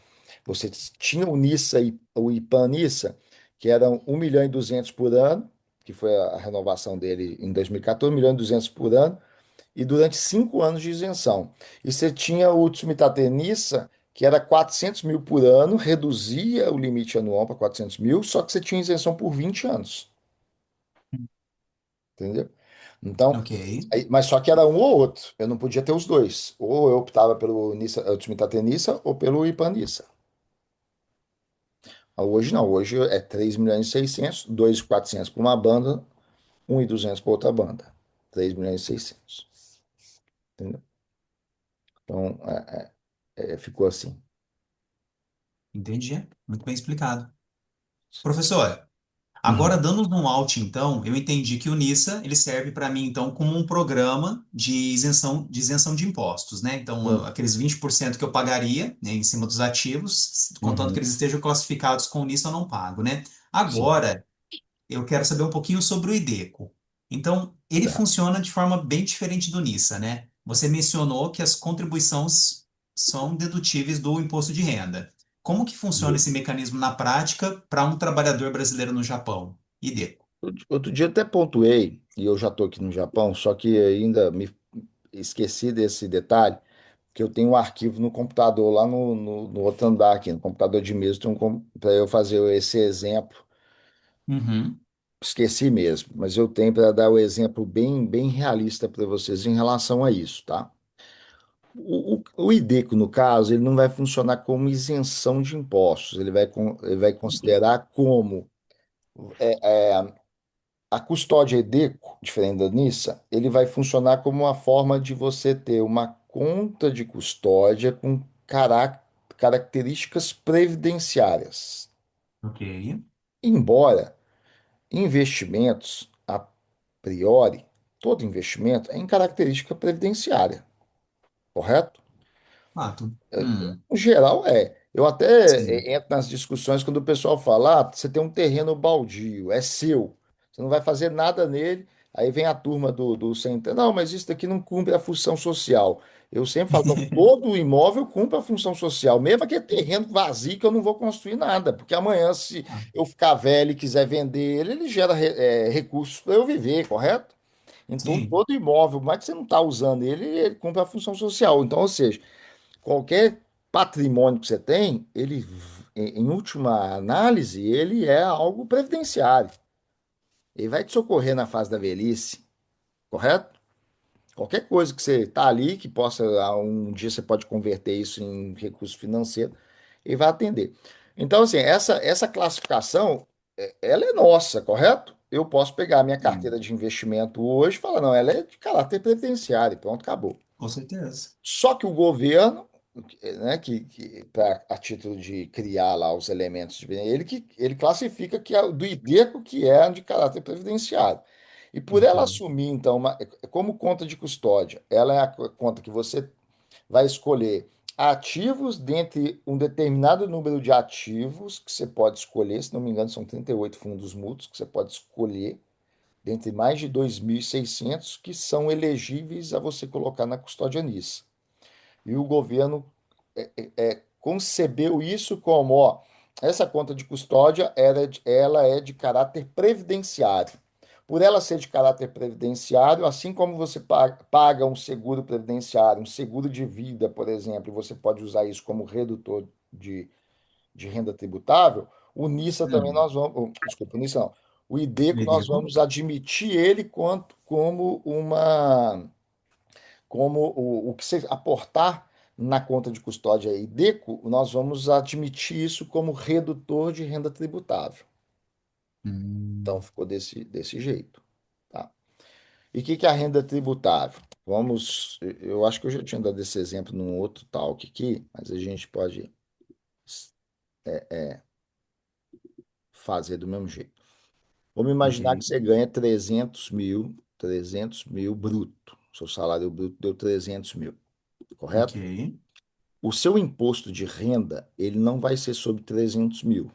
você tinha o NISA e o IPAN-NISA, que eram 1.200.000 por ano, que foi a renovação dele em 2014, 1.200.000 por ano, e durante 5 anos de isenção. E você tinha o Tsumitate-NISA, que era 400.000 por ano, reduzia o limite anual para 400.000, só que você tinha isenção por 20 anos, entendeu? Então, Ok. mas só que era um ou outro, eu não podia ter os dois. Ou eu optava pelo NISA, o Tsumitate-NISA ou pelo IPAN-NISA. Hoje não, hoje é 3.600.000, 2.400 para uma banda, 1.200 para outra banda. 3.600.000, entendeu? Então, ficou assim. Entendi. Muito bem explicado. Professor, agora, Uhum. dando um out, então, eu entendi que o NISA ele serve para mim, então, como um programa de isenção de impostos, né? Então, Sim. aqueles 20% que eu pagaria, né, em cima dos ativos, contanto que Uhum. eles estejam classificados com o NISA, eu não pago, né? Sim. Agora, eu quero saber um pouquinho sobre o IDECO. Então, ele Tá. funciona de forma bem diferente do NISA, né? Você mencionou que as contribuições são dedutíveis do imposto de renda. Como que funciona esse mecanismo na prática para um trabalhador brasileiro no Japão? IDECO. Outro dia até pontuei, e eu já estou aqui no Japão, só que ainda me esqueci desse detalhe, que eu tenho um arquivo no computador lá no outro andar aqui, no computador de mesa, para eu fazer esse exemplo. Uhum. Esqueci mesmo, mas eu tenho para dar o exemplo bem, bem realista para vocês em relação a isso, tá? O IDECO, no caso, ele não vai funcionar como isenção de impostos, ele vai considerar como a custódia IDECO, diferente da NISA, ele vai funcionar como uma forma de você ter uma conta de custódia com características previdenciárias. Ok. Embora investimentos, a priori, todo investimento é em característica previdenciária, correto? Fato. No geral, é. Eu até Sim. entro nas discussões quando o pessoal fala: você tem um terreno baldio, é seu, você não vai fazer nada nele. Aí vem a turma do centro, não, mas isso daqui não cumpre a função social. Eu sempre falo: não, todo imóvel cumpre a função social, mesmo aquele terreno vazio que eu não vou construir nada, porque amanhã, se Ah, eu ficar velho e quiser vender ele, ele gera recursos para eu viver, correto? Então, sim. todo imóvel, mas que você não está usando ele, ele cumpre a função social. Então, ou seja, qualquer patrimônio que você tem, ele, em última análise, ele é algo previdenciário. Ele vai te socorrer na fase da velhice, correto? Qualquer coisa que você está ali, que possa, um dia você pode converter isso em recurso financeiro, ele vai atender. Então, assim, essa classificação, ela é nossa, correto? Eu posso pegar a minha Sim. carteira de investimento hoje e falar, não, ela é de caráter previdenciário, e pronto, acabou. Com certeza. Só que o governo, né, a título de criar lá os elementos ele classifica que é do IDECO que é de caráter previdenciário. E por Ok. ela assumir, então, como conta de custódia, ela é a conta que você vai escolher ativos dentre um determinado número de ativos que você pode escolher, se não me engano, são 38 fundos mútuos que você pode escolher, dentre mais de 2.600 que são elegíveis a você colocar na custódia NIS. E o governo concebeu isso como, ó, essa conta de custódia ela é de caráter previdenciário. Por ela ser de caráter previdenciário, assim como você paga um seguro previdenciário, um seguro de vida, por exemplo, e você pode usar isso como redutor de renda tributável, o NISA também Hum. nós vamos, desculpa, o NISA não, o IDECO nós IDECO? vamos admitir ele como o que você aportar na conta de custódia IDECO, nós vamos admitir isso como redutor de renda tributável. Então Hum. ficou desse jeito, tá? E o que é a renda tributável? Eu acho que eu já tinha dado esse exemplo num outro talk aqui, mas a gente pode fazer do mesmo jeito. Vamos Ok. imaginar que você ganha 300 mil bruto. Seu salário bruto deu 300 mil, Ok. correto? O seu imposto de renda, ele não vai ser sobre 300 mil,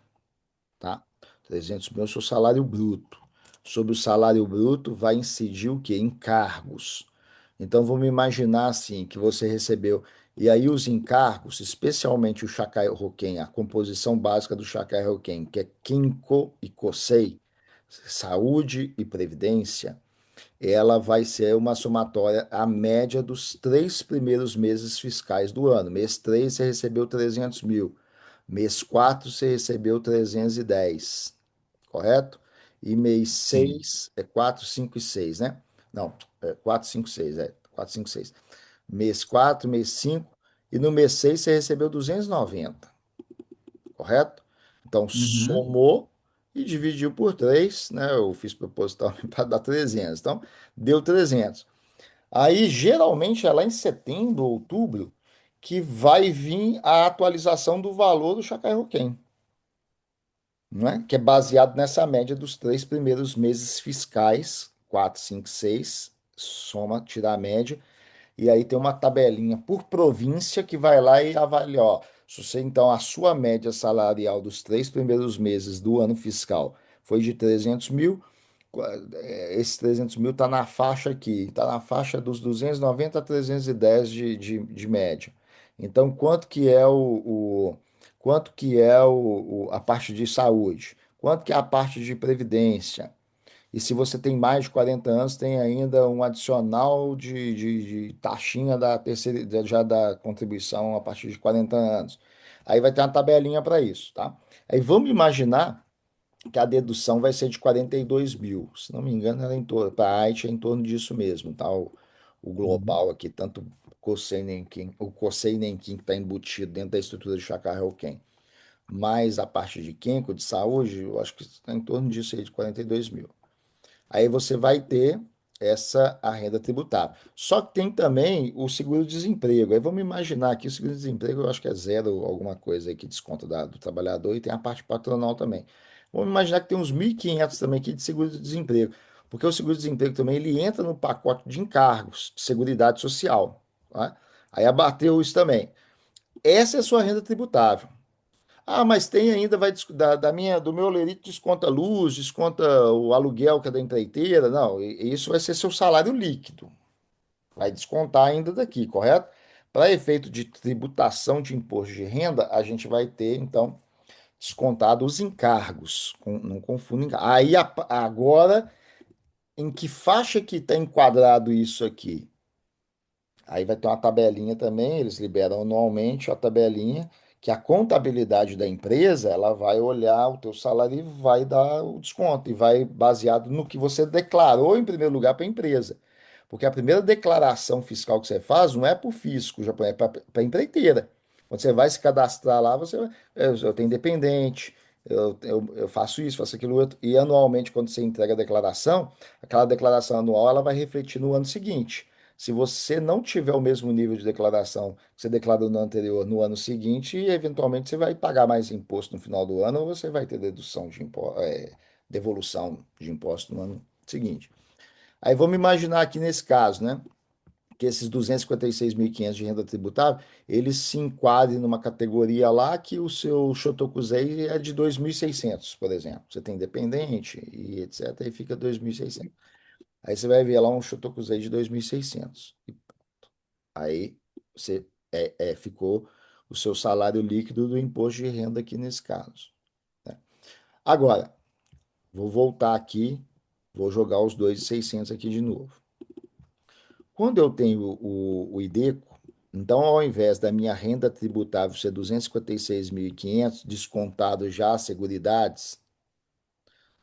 tá? 300 mil é o seu salário bruto. Sobre o salário bruto vai incidir o quê? Encargos. Então vamos imaginar assim, que você recebeu. E aí os encargos, especialmente o Chacai-Roquem, a composição básica do Chacai-Roquem, que é Quinco e COSEI, saúde e previdência, ela vai ser uma somatória, a média dos 3 primeiros meses fiscais do ano. Mês 3 você recebeu 300 mil, mês 4 você recebeu 310, correto? E mês Sim. 6 é 4, 5 e 6, né? Não, é 4, 5, 6, 4, 5, 6. Mês 4, mês 5 e no mês 6 você recebeu 290, correto? Então Uhum. somou e dividiu por 3, né? Eu fiz proposital para dar 300. Então deu 300. Aí geralmente é lá em setembro, outubro, que vai vir a atualização do valor do Chacai-Roquem, né? Que é baseado nessa média dos 3 primeiros meses fiscais, 4, 5, 6, soma, tira a média. E aí tem uma tabelinha por província que vai lá e avalia, ó, se você então a sua média salarial dos 3 primeiros meses do ano fiscal foi de 300 mil, esses 300 mil está na faixa aqui, está na faixa dos 290 a 310 de média. Então, quanto que é a parte de saúde? Quanto que é a parte de previdência? E se você tem mais de 40 anos, tem ainda um adicional de taxinha da terceira, já da contribuição a partir de 40 anos. Aí vai ter uma tabelinha para isso, tá? Aí vamos imaginar que a dedução vai ser de 42 mil. Se não me engano, era em torno, para a Haiti é em torno disso mesmo, tá? O Uhum. global aqui, tanto o COSEI nem Kim que está embutido dentro da estrutura de Chacar Helken, mais a parte de Kenko, de saúde, eu acho que está em torno disso aí, de 42 mil. Aí você vai ter essa a renda tributável. Só que tem também o seguro-desemprego. Aí vamos imaginar aqui o seguro-desemprego, eu acho que é zero alguma coisa aí que desconta do trabalhador e tem a parte patronal também. Vamos imaginar que tem uns 1.500 também aqui de seguro-desemprego, porque o seguro-desemprego também ele entra no pacote de encargos de seguridade social, tá? Aí abateu isso também. Essa é a sua renda tributável. Ah, mas tem ainda, do meu olerite desconta luz, desconta o aluguel que é da empreiteira. Não, isso vai ser seu salário líquido. Vai descontar ainda daqui, correto? Para efeito de tributação de imposto de renda, a gente vai ter, então, descontado os encargos. Não confunda encargos. Aí, agora, em que faixa que está enquadrado isso aqui? Aí vai ter uma tabelinha também, eles liberam anualmente a tabelinha, que a contabilidade da empresa, ela vai olhar o teu salário e vai dar o desconto, e vai baseado no que você declarou em primeiro lugar para a empresa. Porque a primeira declaração fiscal que você faz não é para o fisco, já é para a empreiteira. Quando você vai se cadastrar lá, você vai, eu tenho dependente, eu faço isso, faço aquilo outro, e anualmente, quando você entrega a declaração, aquela declaração anual ela vai refletir no ano seguinte. Se você não tiver o mesmo nível de declaração que você declarou no anterior, no ano seguinte, eventualmente você vai pagar mais imposto no final do ano ou você vai ter dedução de imposto, devolução de imposto no ano seguinte. Aí vamos imaginar aqui nesse caso, né, que esses 256.500 de renda tributável, eles se enquadrem numa categoria lá que o seu Shotokusei é de 2.600, por exemplo. Você tem dependente e etc, e fica 2.600. Aí você vai ver lá um Shotokusei de 2.600. Aí você ficou o seu salário líquido do imposto de renda aqui nesse caso, né? Agora, vou voltar aqui, vou jogar os 2.600 aqui de novo. Quando eu tenho o IDECO, então ao invés da minha renda tributável ser 256.500 descontado já as seguridades,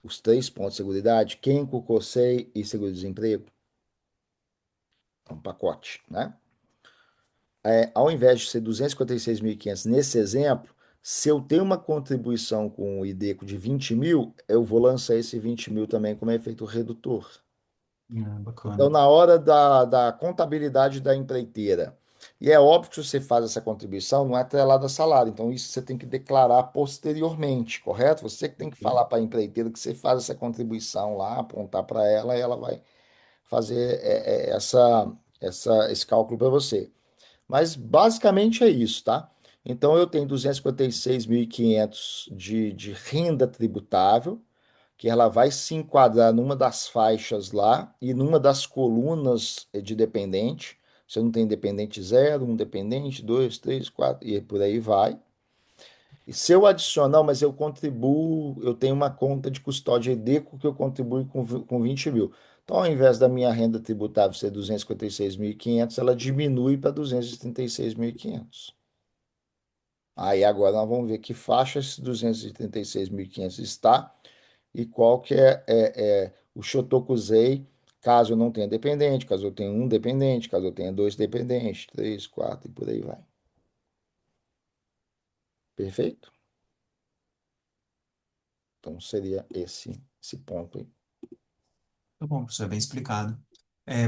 os 3 pontos de seguridade, quem COSEI e seguro-desemprego, é um pacote, né? Ao invés de ser 256.500 nesse exemplo, se eu tenho uma contribuição com o IDECO de 20 mil, eu vou lançar esse 20 mil também como efeito redutor. Ah, Então, bacana. na hora da contabilidade da empreiteira, e é óbvio que você faz essa contribuição, não é atrelada a salário, então isso você tem que declarar posteriormente, correto? Você que tem que falar para a empreiteira que você faz essa contribuição lá, apontar para ela e ela vai fazer esse cálculo para você. Mas basicamente é isso, tá? Então eu tenho 256.500 de renda tributável, que ela vai se enquadrar numa das faixas lá e numa das colunas de dependente. Você não tem dependente zero, um dependente, dois, três, quatro, e por aí vai. E se eu adicionar, mas eu contribuo, eu tenho uma conta de custódia Edeco que eu contribuo com 20 mil. Então, ao invés da minha renda tributável ser 256.500, ela diminui para 236.500. Aí agora nós vamos ver que faixa esse 236.500 está e qual que é o Shotokusei, caso eu não tenha dependente, caso eu tenha um dependente, caso eu tenha dois dependentes, três, quatro e por aí vai. Perfeito? Então seria esse ponto aí. Tá bom, professor, bem explicado.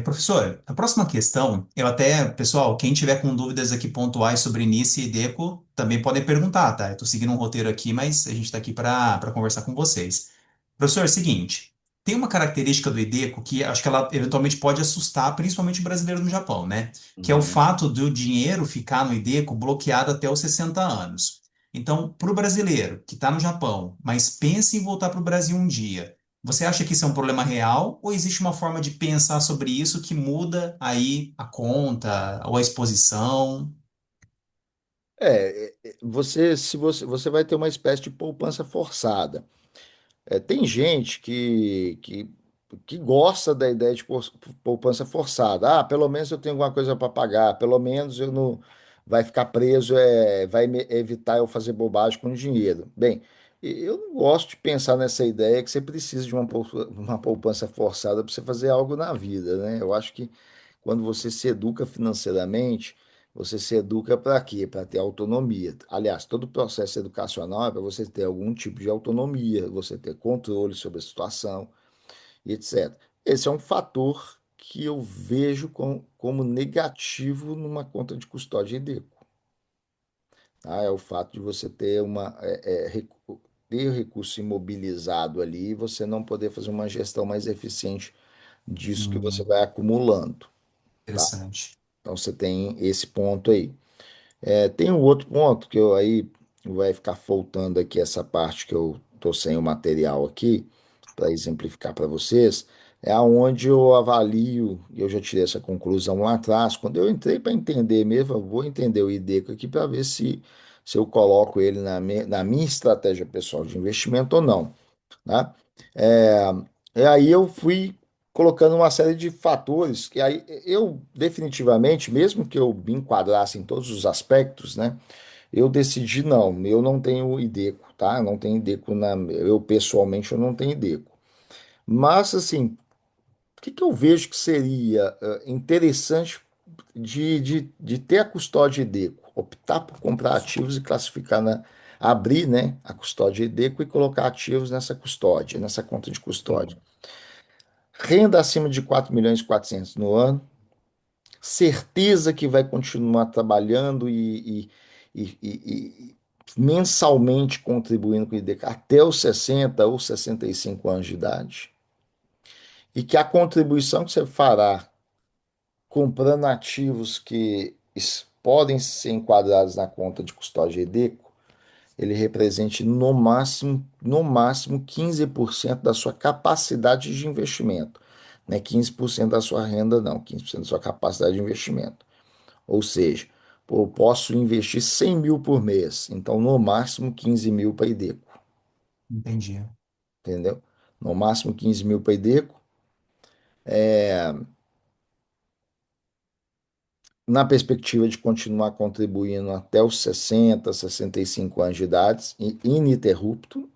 Professor, a próxima questão, eu até, pessoal, quem tiver com dúvidas aqui pontuais sobre NIS e DECO, também podem perguntar, tá? Eu estou seguindo um roteiro aqui, mas a gente está aqui para conversar com vocês. Professor, é o seguinte, tem uma característica do IDECO que acho que ela eventualmente pode assustar, principalmente o brasileiro no Japão, né? Que é o Uhum. fato do dinheiro ficar no IDECO bloqueado até os 60 anos. Então, para o brasileiro que está no Japão, mas pensa em voltar para o Brasil um dia, você acha que isso é um problema real ou existe uma forma de pensar sobre isso que muda aí a conta ou a exposição? Se você vai ter uma espécie de poupança forçada. Tem gente que gosta da ideia de poupança forçada. Ah, pelo menos eu tenho alguma coisa para pagar, pelo menos eu não vai ficar preso, vai evitar eu fazer bobagem com dinheiro. Bem, eu não gosto de pensar nessa ideia que você precisa de uma poupança forçada para você fazer algo na vida, né? Eu acho que quando você se educa financeiramente, você se educa para quê? Para ter autonomia. Aliás, todo processo educacional é para você ter algum tipo de autonomia, você ter controle sobre a situação e etc. Esse é um fator que eu vejo como negativo numa conta de custódia Edeco, tá? É o fato de você ter ter recurso imobilizado ali e você não poder fazer uma gestão mais eficiente disso que você Hum, vai acumulando, tá? interessante. Então você tem esse ponto aí. Tem um outro ponto que eu aí vai ficar faltando aqui essa parte que eu tô sem o material aqui para exemplificar para vocês, é aonde eu avalio, e eu já tirei essa conclusão lá atrás, quando eu entrei para entender mesmo, eu vou entender o IDECO aqui para ver se eu coloco ele na minha estratégia pessoal de investimento ou não, né? É, e aí eu fui colocando uma série de fatores que aí eu definitivamente, mesmo que eu me enquadrasse em todos os aspectos, né, eu decidi não, eu não tenho IDECO, tá? Eu não tenho IDECO eu pessoalmente eu não tenho IDECO. Mas assim, o que que eu vejo que seria interessante de ter a custódia IDECO? Optar por comprar ativos e classificar abrir, né, a custódia IDECO e colocar ativos nessa custódia, nessa conta de custódia. Sim, Renda acima de 4.400.000 no ano, certeza que vai continuar trabalhando e mensalmente contribuindo com o IDECO até os 60 ou 65 anos de idade, e que a contribuição que você fará comprando ativos que podem ser enquadrados na conta de custódia IDECO, ele represente no máximo 15% da sua capacidade de investimento. Não é 15% da sua renda, não, 15% da sua capacidade de investimento. Ou seja, pô, eu posso investir 100 mil por mês, então no máximo 15 mil para IDECO, entendi. entendeu? No máximo 15 mil para IDECO, na perspectiva de continuar contribuindo até os 60, 65 anos de idade, ininterrupto,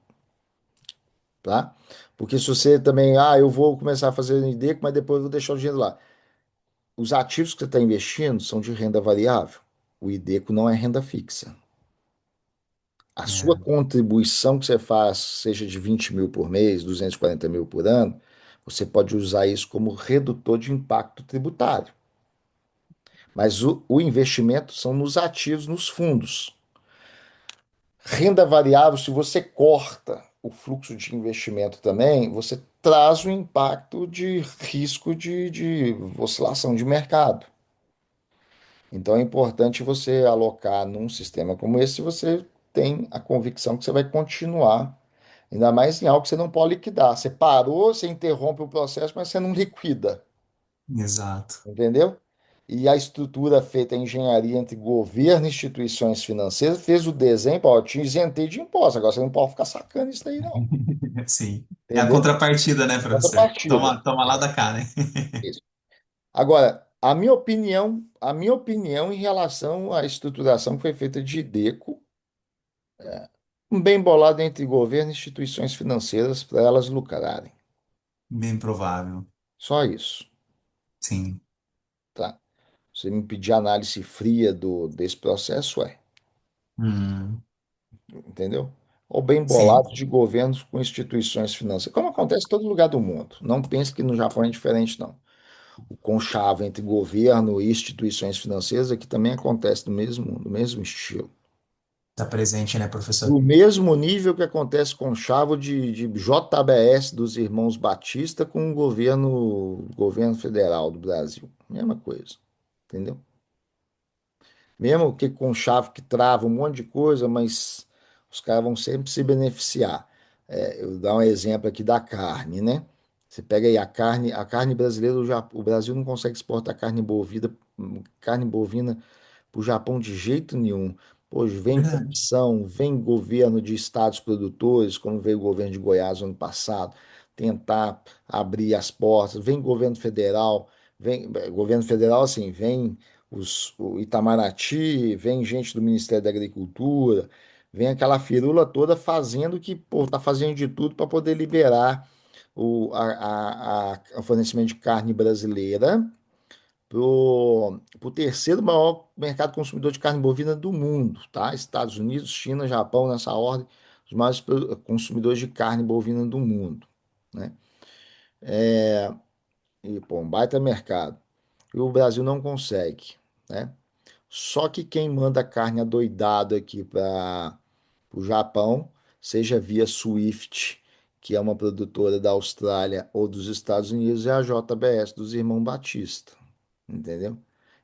tá? Porque se você também, eu vou começar a fazer IDECO, mas depois eu vou deixar o dinheiro lá. Os ativos que você está investindo são de renda variável. O IDECO não é renda fixa. A sua É, contribuição que você faz, seja de 20 mil por mês, 240 mil por ano, você pode usar isso como redutor de impacto tributário. Mas o investimento são nos ativos, nos fundos. Renda variável, se você corta o fluxo de investimento também, você traz o impacto de risco de oscilação de mercado. Então é importante você alocar num sistema como esse se você tem a convicção que você vai continuar, ainda mais em algo que você não pode liquidar. Você parou, você interrompe o processo, mas você não liquida, exato. entendeu? e a estrutura feita em engenharia entre governo e instituições financeiras fez o desenho, ó, eu te isentei de impostos, agora você não pode ficar sacando isso aí, não. Sim. É a Entendeu? contrapartida, né, professor? Contrapartida. Toma lá da cá, né? Isso. Agora, a minha opinião em relação à estruturação que foi feita de IDECO, um bem bolado entre governo e instituições financeiras para elas lucrarem. Bem provável. Só isso, Sim. tá? Você me pedir análise fria desse processo, Hum, entendeu? Ou bem sim. bolado de governos com instituições financeiras, como acontece em todo lugar do mundo. Não pense que no Japão é diferente, não. O conchavo entre governo e instituições financeiras aqui também acontece do mesmo estilo. Tá presente, né, Do professor? mesmo nível que acontece com chavo de JBS dos irmãos Batista com o governo federal do Brasil. Mesma coisa, entendeu? Mesmo que com chave que trava um monte de coisa, mas os caras vão sempre se beneficiar. Eu vou dar um exemplo aqui da carne, né? Você pega aí a carne brasileira, o Brasil não consegue exportar carne bovina para o Japão de jeito nenhum. Hoje vem Verdade. comissão, vem governo de estados produtores, como veio o governo de Goiás ano passado, tentar abrir as portas, vem governo federal, governo federal assim, vem o Itamaraty, vem gente do Ministério da Agricultura, vem aquela firula toda fazendo que, pô, tá fazendo de tudo para poder liberar o fornecimento de carne brasileira para o terceiro maior mercado consumidor de carne bovina do mundo, tá? Estados Unidos, China, Japão, nessa ordem, os maiores consumidores de carne bovina do mundo, né? E, pô, um baita mercado. E o Brasil não consegue, né? Só que quem manda carne adoidado aqui para o Japão, seja via Swift, que é uma produtora da Austrália ou dos Estados Unidos, é a JBS dos irmãos Batista, entendeu?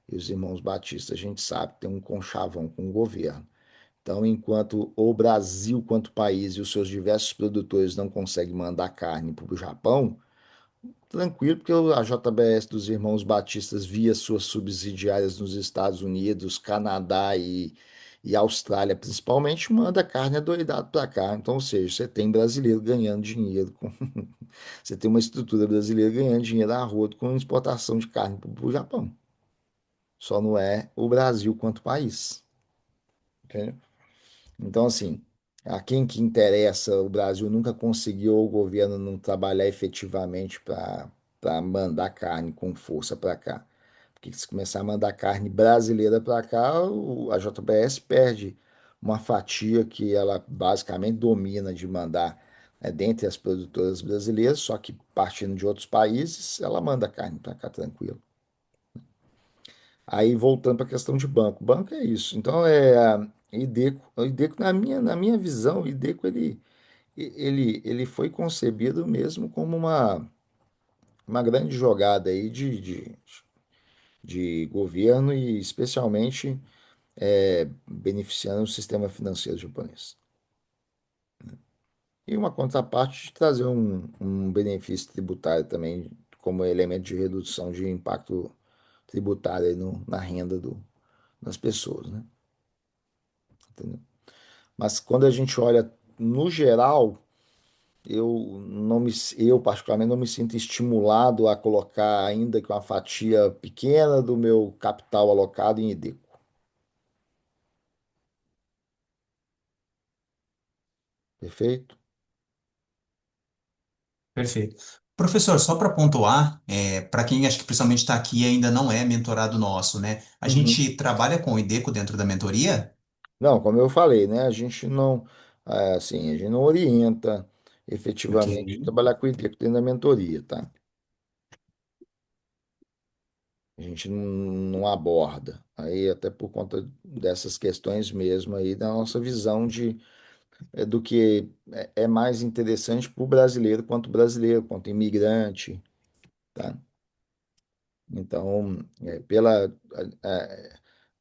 E os irmãos Batista, a gente sabe, tem um conchavão com o governo. Então, enquanto o Brasil, quanto país, e os seus diversos produtores não conseguem mandar carne para o Japão, tranquilo, porque a JBS dos Irmãos Batistas, via suas subsidiárias nos Estados Unidos, Canadá e Austrália, principalmente, manda carne adoidado para cá. Então, ou seja, você tem brasileiro ganhando dinheiro, você tem uma estrutura brasileira ganhando dinheiro a rodo com exportação de carne para o Japão. Só não é o Brasil quanto país. Entendeu? Então, assim, a quem que interessa, o Brasil nunca conseguiu, o governo não trabalhar efetivamente para mandar carne com força para cá. Porque se começar a mandar carne brasileira para cá, a JBS perde uma fatia que ela basicamente domina de mandar, né, dentre as produtoras brasileiras, só que partindo de outros países, ela manda carne para cá tranquilo. Aí voltando para a questão de banco, banco é isso. Então o IDECO na minha visão, o IDECO ele foi concebido mesmo como uma grande jogada aí de governo e especialmente beneficiando o sistema financeiro japonês. E uma contraparte de trazer um benefício tributário também como elemento de redução de impacto tributário aí na renda das pessoas, né? Entendeu? Mas quando a gente olha no geral, eu particularmente não me sinto estimulado a colocar ainda que uma fatia pequena do meu capital alocado em IDECO. Perfeito? Perfeito. Professor, só para pontuar, para quem acho que principalmente está aqui e ainda não é mentorado nosso, né? A Uhum. gente trabalha com o IDECO dentro da mentoria? Não, como eu falei, né? A gente não orienta Ok. efetivamente trabalhar com IDECO dentro da mentoria, tá? A gente não aborda. Aí até por conta dessas questões mesmo aí da nossa visão do que é mais interessante para o brasileiro, quanto imigrante, tá? Então,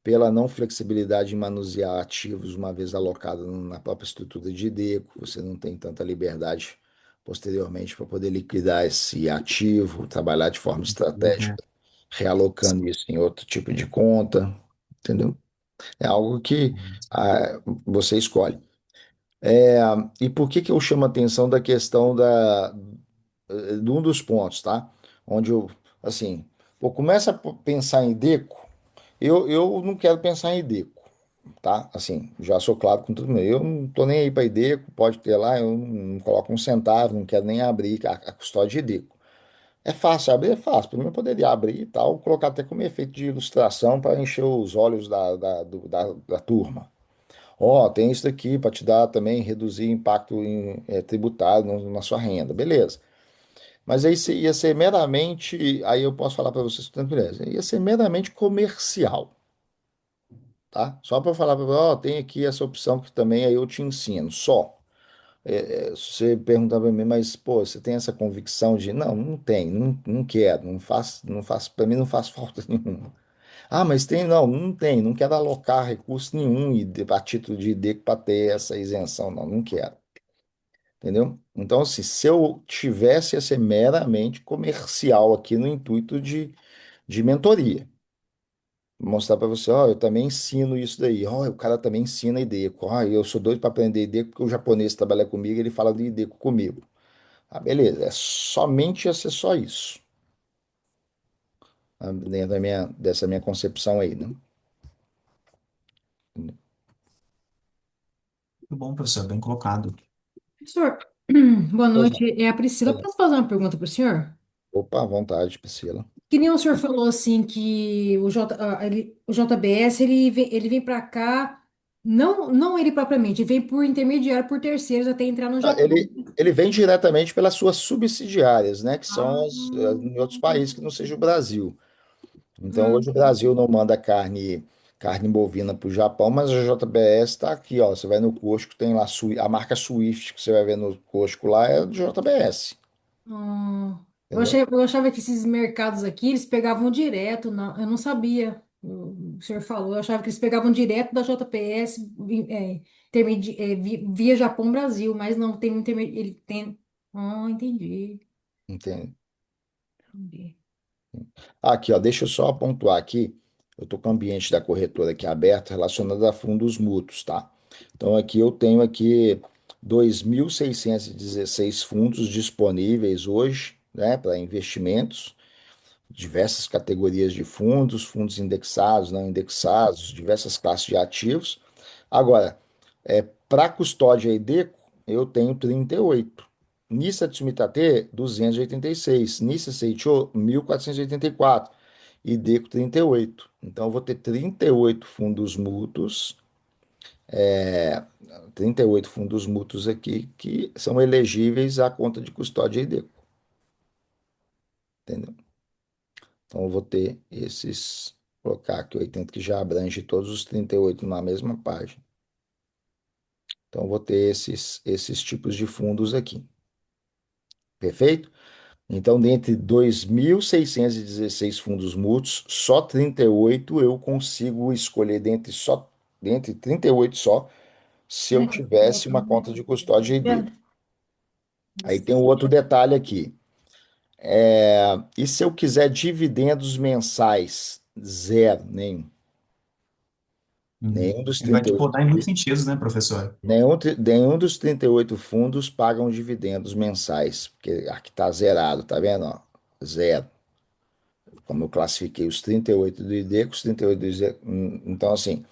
pela não flexibilidade em manusear ativos uma vez alocado na própria estrutura de IDECO, você não tem tanta liberdade posteriormente para poder liquidar esse ativo, trabalhar de forma estratégica realocando isso em outro tipo de conta, entendeu? É algo que você escolhe. É, e por que que eu chamo a atenção da questão de um dos pontos, tá? Onde eu, assim, pô, começa a pensar em Deco, eu não quero pensar em Ideco, tá? Assim, já sou claro com tudo meu. Eu não tô nem aí para Ideco, pode ter lá, eu não coloco um centavo, não quero nem abrir a custódia de Ideco. É fácil abrir, é fácil. Pelo menos eu poderia abrir e tal, colocar até como efeito de ilustração para encher os olhos da turma. Ó, tem isso daqui para te dar também, reduzir impacto tributário na sua renda, beleza. Mas aí ia ser meramente, aí eu posso falar para vocês com tranquilidade, ia ser meramente comercial, tá? Só para falar para você, ó, tem aqui essa opção que também aí eu te ensino, só. Se você perguntar para mim, mas pô, você tem essa convicção de, não, não tem, não quero, não faz, para mim não faz falta nenhuma. Ah, mas tem, não tem, não quero alocar recurso nenhum a título de ID para ter essa isenção, não quero, entendeu? Então, assim, se eu tivesse, ia ser meramente comercial aqui no intuito de mentoria. Mostrar para você, ó, eu também ensino isso daí. Ó, o cara também ensina IDECO. Ó, eu sou doido para aprender IDECO porque o japonês trabalha comigo, ele fala de IDECO comigo. Ah, beleza, é somente ia ser só isso, dentro dessa minha concepção aí, né? Muito bom, professor, bem colocado. Professor, boa Pois não. noite. É a Priscila. Pois não. Posso fazer uma pergunta para o senhor? Opa, à vontade, Priscila. Que nem o senhor falou assim que o JBS ele vem para cá, não ele propriamente, ele vem por intermediário por terceiros até entrar no Ah, Japão. ele vem diretamente pelas suas subsidiárias, né? Que são Ah, em outros países que não seja o Brasil. Então, hoje o Brasil entendi. não manda carne bovina para o Japão, mas a JBS está aqui, ó. Você vai no Costco, tem lá a marca Swift que você vai ver no Costco lá é do JBS, Ah, entendeu? eu achava que esses mercados aqui eles pegavam direto, não, eu não sabia. O senhor falou, eu achava que eles pegavam direto da JPS via Japão Brasil, mas não tem um intermediário. Ele tem. Ah, entendi. Entende? Entendi. Aqui, ó, deixa eu só pontuar aqui. Eu estou com o ambiente da corretora aqui aberto relacionado a fundos mútuos, tá? Então aqui eu tenho aqui 2.616 fundos disponíveis hoje, né, para investimentos, diversas categorias de fundos, fundos indexados, não indexados, diversas classes de ativos. Agora, para custódia e DECO, eu tenho 38. Nissa Tsumitate, 286. Nissa Seicho, 1.484. E DECO, 38. Então, eu vou ter 38 fundos mútuos, 38 fundos mútuos aqui que são elegíveis à conta de custódia e DECO, entendeu? Então, eu vou ter esses, colocar aqui 80 que já abrange todos os 38 na mesma página. Então, eu vou ter esses tipos de fundos aqui. Perfeito? Então, dentre 2.616 fundos mútuos, só 38 eu consigo escolher dentre 38 só, se eu tivesse uma conta de custódia ID. Aí tem um outro detalhe aqui. E se eu quiser dividendos mensais? Zero, nenhum. Nenhum dos Ele vai te 38, podar em muitos sentidos, né, professor? nenhum dos 38 fundos pagam dividendos mensais, porque aqui está zerado, tá vendo? Ó? Zero. Como eu classifiquei os 38 do ID com os 38 do ID. Então, assim,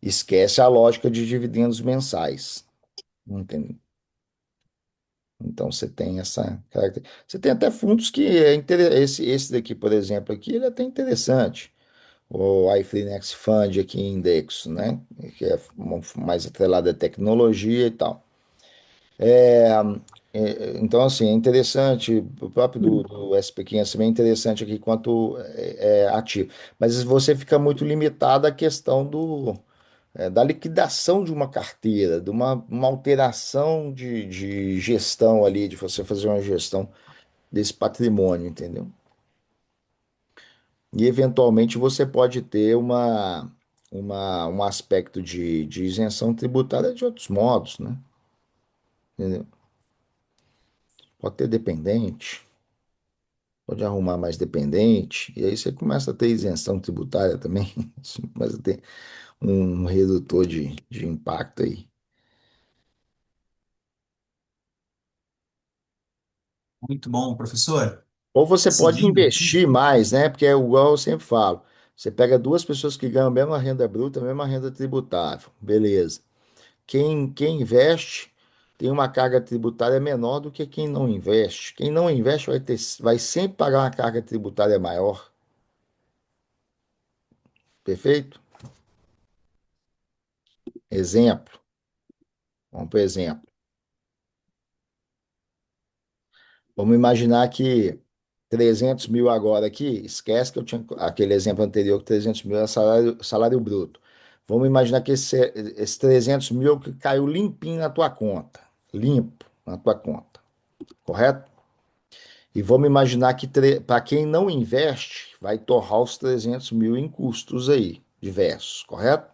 esquece a lógica de dividendos mensais. Entende? Então, você tem essa característica. Você tem até fundos que esse daqui, por exemplo, aqui, ele é até interessante. O iFinex Fund aqui em Indexo, né? Que é mais atrelado à tecnologia e tal. Então, assim, é interessante, o próprio do SP500 também é interessante aqui quanto ativo. Mas você fica muito limitado à questão da liquidação de uma carteira, de uma alteração de gestão ali, de você fazer uma gestão desse patrimônio, entendeu? E eventualmente você pode ter um aspecto de isenção tributária de outros modos, né? Entendeu? Pode ter dependente. pode arrumar mais dependente, e aí você começa a ter isenção tributária também, você começa a ter um redutor de impacto aí. Muito bom, professor. Ou você pode Seguindo aqui. investir mais, né? Porque é igual eu sempre falo. Você pega duas pessoas que ganham a mesma renda bruta, a mesma renda tributável. Beleza. Quem investe tem uma carga tributária menor do que quem não investe. Quem não investe vai sempre pagar uma carga tributária maior. Perfeito? Exemplo. Vamos para exemplo. Vamos imaginar que 300 mil agora aqui, esquece que eu tinha aquele exemplo anterior que 300 mil era salário bruto. Vamos imaginar que esse 300 mil que caiu limpinho na tua conta, limpo na tua conta, correto? E vamos imaginar que para quem não investe, vai torrar os 300 mil em custos aí, diversos, correto?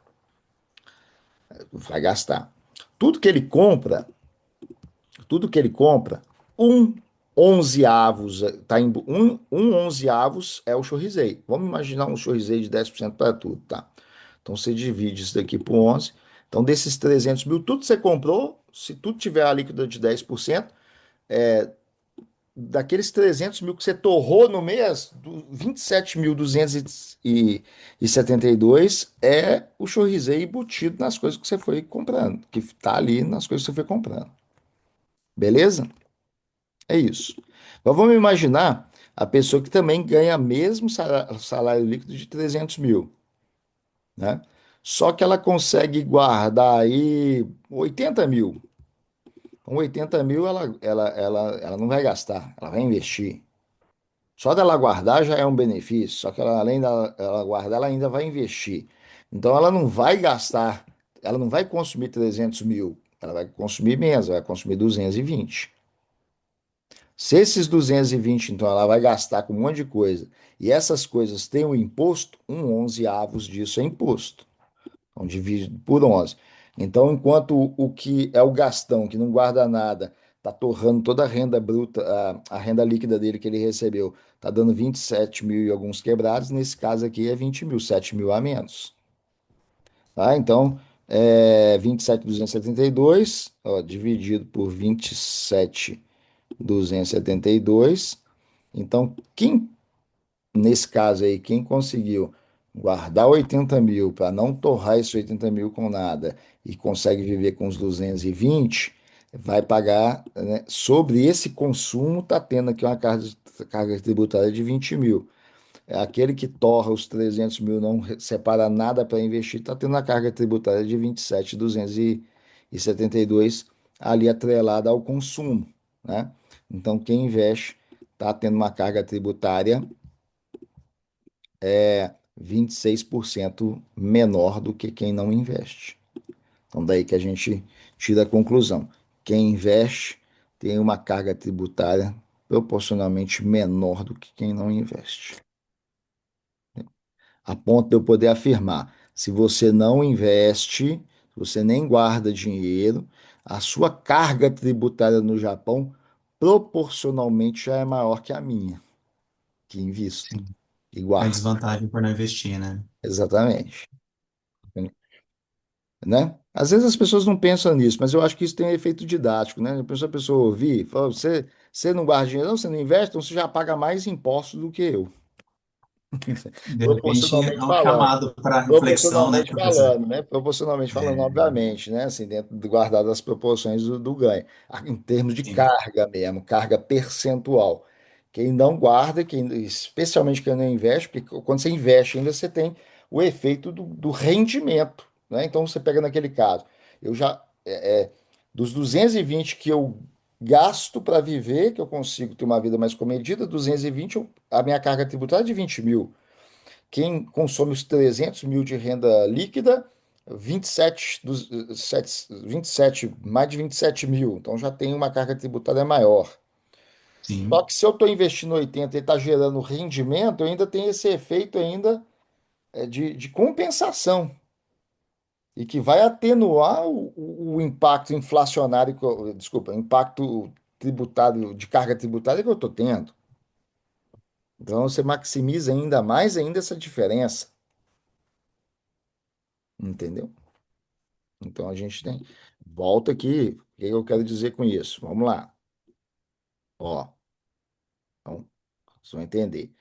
Vai gastar. Tudo que ele compra, tudo que ele compra, um onzeavos, tá em, um onzeavos é o chorrizei. Vamos imaginar um chorrizei de 10% para tudo, tá? Então você divide isso daqui por 11. Então desses 300 mil, tudo que você comprou, se tudo tiver a líquida de 10%, daqueles 300 mil que você torrou no mês, 27.272 é o chorrizei embutido nas coisas que você foi comprando, que está ali nas coisas que você foi comprando. Beleza? É isso. Então vamos imaginar a pessoa que também ganha mesmo salário líquido de 300 mil, né? Só que ela consegue guardar aí 80 mil. Com 80 mil ela não vai gastar, ela vai investir. Só dela guardar já é um benefício, só que ela, além dela guardar, ela ainda vai investir. Então ela não vai gastar, ela não vai consumir 300 mil, ela vai consumir menos, ela vai consumir 220. Se esses 220, então, ela vai gastar com um monte de coisa, e essas coisas têm um imposto, um onzeavos disso é imposto. Então, divide por 11. Então, enquanto o que é o gastão, que não guarda nada, está torrando toda a renda bruta, a renda líquida dele que ele recebeu, está dando 27 mil e alguns quebrados, nesse caso aqui é 20 mil, 7 mil a menos. Tá? Então, 27.272, ó, dividido por 27.272. Então, nesse caso aí, quem conseguiu guardar 80 mil para não torrar esses 80 mil com nada e consegue viver com os 220, vai pagar, né, sobre esse consumo, está tendo aqui uma carga tributária de 20 mil. É aquele que torra os 300 mil, não separa nada para investir, está tendo a carga tributária de 27.272 ali atrelada ao consumo, né? Então, quem investe está tendo uma carga tributária 26% menor do que quem não investe. Então, daí que a gente tira a conclusão. Quem investe tem uma carga tributária proporcionalmente menor do que quem não investe. A ponto de eu poder afirmar: se você não investe, se você nem guarda dinheiro, a sua carga tributária no Japão proporcionalmente já é maior que a minha, que invisto Sim. e A guardo. desvantagem por não investir, né? Exatamente. Né? Às vezes as pessoas não pensam nisso, mas eu acho que isso tem um efeito didático, né? A pessoa ouvir, fala, você não guarda dinheiro, não, você não investe, então você já paga mais impostos do que eu, De repente proporcionalmente é um falando. chamado para reflexão, né, Proporcionalmente professor? falando, né? Proporcionalmente falando, É, obviamente, né? Assim, dentro de guardado as proporções do ganho. Em termos de sim, carga mesmo, carga percentual. Quem não guarda, especialmente quem não investe, porque quando você investe ainda você tem o efeito do rendimento, né? Então você pega naquele caso, eu já, dos 220 que eu gasto para viver, que eu consigo ter uma vida mais comedida, 220 a minha carga tributária é de 20 mil. Quem consome os 300 mil de renda líquida, 27, 27, mais de 27 mil. Então já tem uma carga tributária maior. Só sim. que se eu estou investindo 80 e está gerando rendimento, eu ainda tem esse efeito ainda de compensação e que vai atenuar o impacto inflacionário, desculpa, o impacto tributário, de carga tributária que eu estou tendo. Então você maximiza ainda mais ainda essa diferença, entendeu? Então a gente tem. Volta aqui. O que eu quero dizer com isso? Vamos lá. Ó, então, vocês vão entender.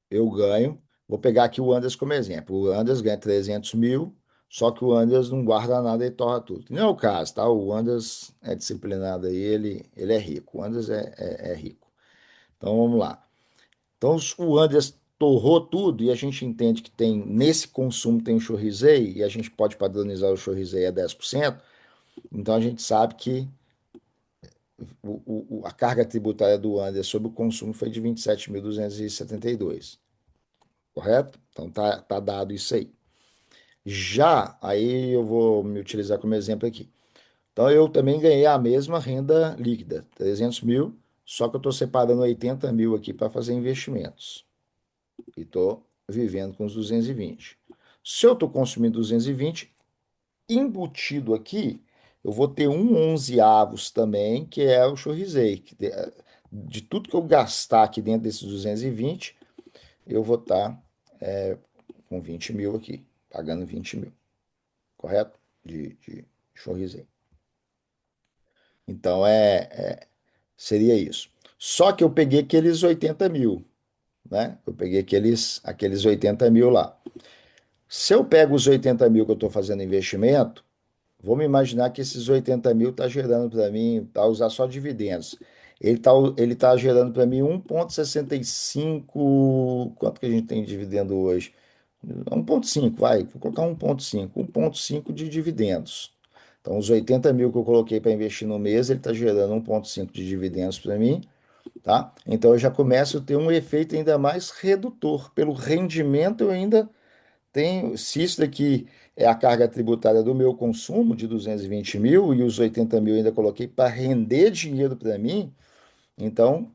Eu ganho. Vou pegar aqui o Anders como exemplo. O Anders ganha 300 mil, só que o Anders não guarda nada e torra tudo. Não é o caso, tá? O Anders é disciplinado aí, ele é rico. O Anders é rico. Então vamos lá. Então o Anders torrou tudo e a gente entende que tem nesse consumo tem o chorrisei e a gente pode padronizar o chorrisei a 10%. Então a gente sabe que a carga tributária do Under sobre o consumo foi de 27.272, correto? Então tá dado isso aí. Já aí eu vou me utilizar como exemplo aqui. Então eu também ganhei a mesma renda líquida, 300 mil, só que eu estou separando 80 mil aqui para fazer investimentos e estou vivendo com os 220. Se eu estou consumindo 220, embutido aqui, eu vou ter um onzeavos também, que é o chorrisei. De tudo que eu gastar aqui dentro desses 220, eu vou estar com 20 mil aqui, pagando 20 mil, correto? De chorrisei. Então seria isso. Só que eu peguei aqueles 80 mil, né? Eu peguei aqueles 80 mil lá. Se eu pego os 80 mil que eu estou fazendo investimento, vamos imaginar que esses 80 mil está gerando para mim, para usar só dividendos. Ele tá gerando para mim 1,65. Quanto que a gente tem de dividendo hoje? 1,5, vai, vou colocar 1,5. 1,5 de dividendos. Então, os 80 mil que eu coloquei para investir no mês, ele está gerando 1,5 de dividendos para mim, tá? Então, eu já começo a ter um efeito ainda mais redutor. Pelo rendimento, eu ainda se isso daqui é a carga tributária do meu consumo de 220 mil e os 80 mil ainda coloquei para render dinheiro para mim, então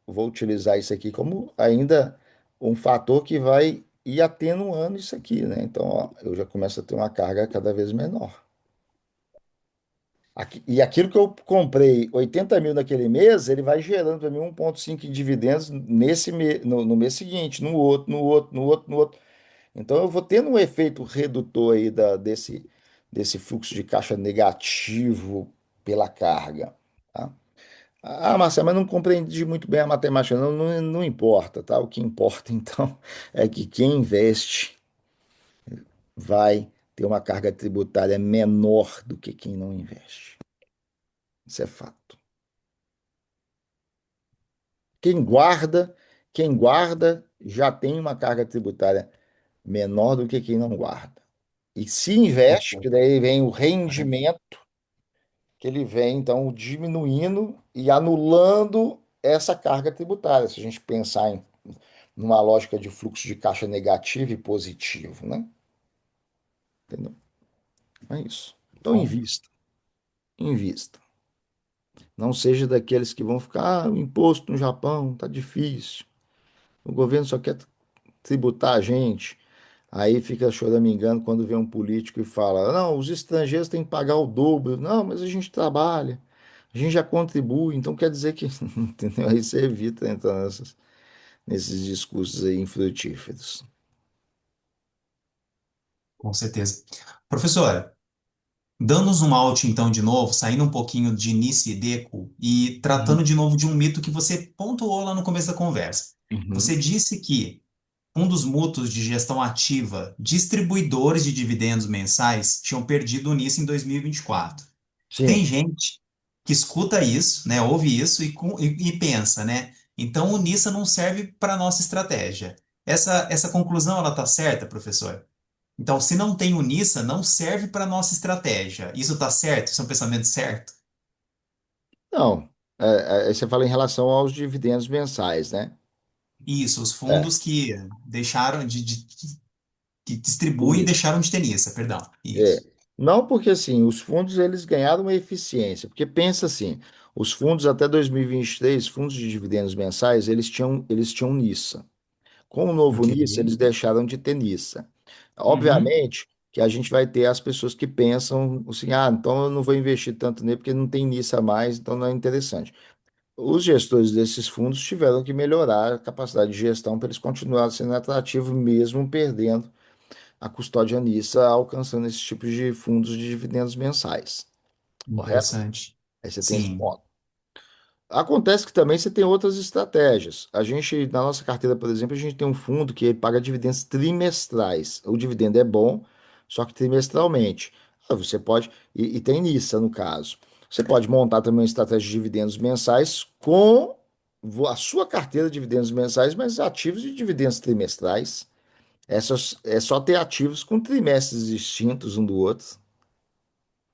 vou utilizar isso aqui como ainda um fator que vai ir atenuando isso aqui, né? Então, ó, eu já começo a ter uma carga cada vez menor. E aquilo que eu comprei 80 mil naquele mês, ele vai gerando para mim 1,5 em dividendos no mês seguinte, no outro, no outro, no outro, no outro. Então eu vou tendo um efeito redutor aí desse fluxo de caixa negativo pela carga, tá? Ah, Marcelo, mas não compreendi muito bem a matemática. Não, não importa, tá? O que importa, então, é que quem investe vai ter uma carga tributária menor do que quem não investe. Isso é fato. Quem guarda, quem guarda já tem uma carga tributária menor do que quem não guarda. E se investe, que daí vem o rendimento, que ele vem então diminuindo e anulando essa carga tributária, se a gente pensar numa lógica de fluxo de caixa negativo e positivo, né? Entendeu? É isso. Então Bom, invista. Não seja daqueles que vão ficar, o imposto no Japão tá difícil. O governo só quer tributar a gente. Aí fica choramingando quando vê um político e fala: não, os estrangeiros têm que pagar o dobro. Não, mas a gente trabalha, a gente já contribui, então quer dizer que. Entendeu? Aí você evita entrar nesses discursos aí infrutíferos. com certeza. Professora, dando um out então de novo, saindo um pouquinho de Nice e Deco e tratando Uhum. de novo de um mito que você pontuou lá no começo da conversa. Você Uhum. disse que fundos mútuos de gestão ativa, distribuidores de dividendos mensais, tinham perdido nisso em 2024. Tem Sim. gente que escuta isso, né, ouve isso e pensa, né? Então o NISA não serve para nossa estratégia. Essa conclusão ela tá certa, professor? Então, se não tem o NISA, não serve para nossa estratégia. Isso tá certo? Isso é um pensamento certo? Não, aí você fala em relação aos dividendos mensais, né? Isso, os É, fundos que deixaram que distribuem e isso. deixaram de ter NISA, perdão. É. Isso. Não porque assim, os fundos eles ganharam uma eficiência, porque pensa assim, os fundos até 2023, fundos de dividendos mensais, eles tinham NISA. Com o novo Ok. NISA, eles deixaram de ter NISA. Uhum. Obviamente que a gente vai ter as pessoas que pensam assim, ah, então eu não vou investir tanto nele porque não tem NISA mais, então não é interessante. os gestores desses fundos tiveram que melhorar a capacidade de gestão para eles continuarem sendo atrativos, mesmo perdendo a custódia Nissa, alcançando esse tipo de fundos de dividendos mensais, correto? Interessante. Aí você tem esse Sim. ponto. Acontece que também você tem outras estratégias. A gente, na nossa carteira, por exemplo, a gente tem um fundo que paga dividendos trimestrais. O dividendo é bom, só que trimestralmente. Você pode, e tem NISA no caso. Você pode montar também uma estratégia de dividendos mensais com a sua carteira de dividendos mensais, mas ativos de dividendos trimestrais. É só ter ativos com trimestres distintos um do outro,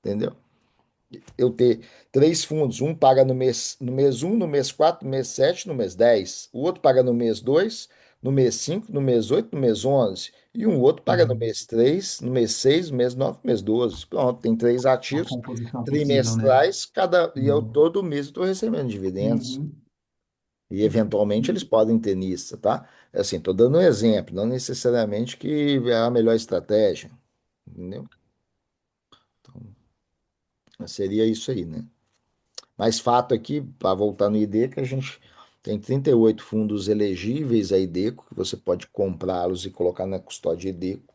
entendeu? Eu ter três fundos, um paga no mês um, no mês 4, no mês 7, no mês 10. O outro paga no mês 2, no mês 5, no mês 8, no mês 11. E um outro paga no Uhum. mês 3, no mês 6, no mês 9, no mês 12. Pronto, tem três Uma ativos composição possível, né? trimestrais, e eu Uhum. todo mês estou recebendo dividendos. Uhum. E eventualmente eles podem ter nisso, tá? É assim, estou dando um exemplo, não necessariamente que é a melhor estratégia, entendeu? Seria isso aí, né? Mas fato aqui, para voltar no IDECO, que a gente tem 38 fundos elegíveis a IDECO, que você pode comprá-los e colocar na custódia IDECO.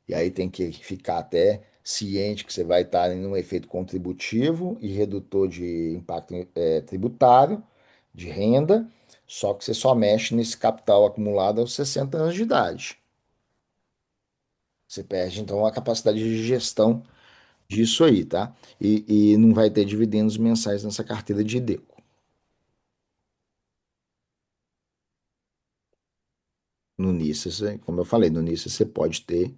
E aí tem que ficar até ciente que você vai estar em um efeito contributivo e redutor de impacto tributário, de renda, só que você só mexe nesse capital acumulado aos 60 anos de idade. Você perde, então, a capacidade de gestão disso aí, tá? E não vai ter dividendos mensais nessa carteira de IDECO. No NISA, como eu falei, no NISA você pode ter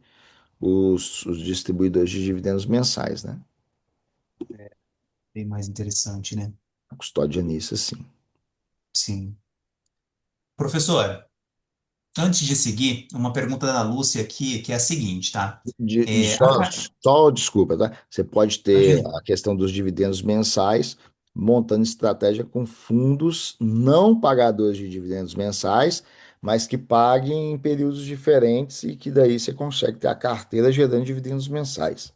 os distribuidores de dividendos mensais, né? Bem mais interessante, né? A custódia NISA, sim. Sim. Professor, antes de seguir, uma pergunta da Lúcia aqui, que é a seguinte, tá? É, Só desculpa, tá? Você pode ter imagina, a questão dos dividendos mensais, montando estratégia com fundos não pagadores de dividendos mensais, mas que paguem em períodos diferentes e que daí você consegue ter a carteira gerando dividendos mensais.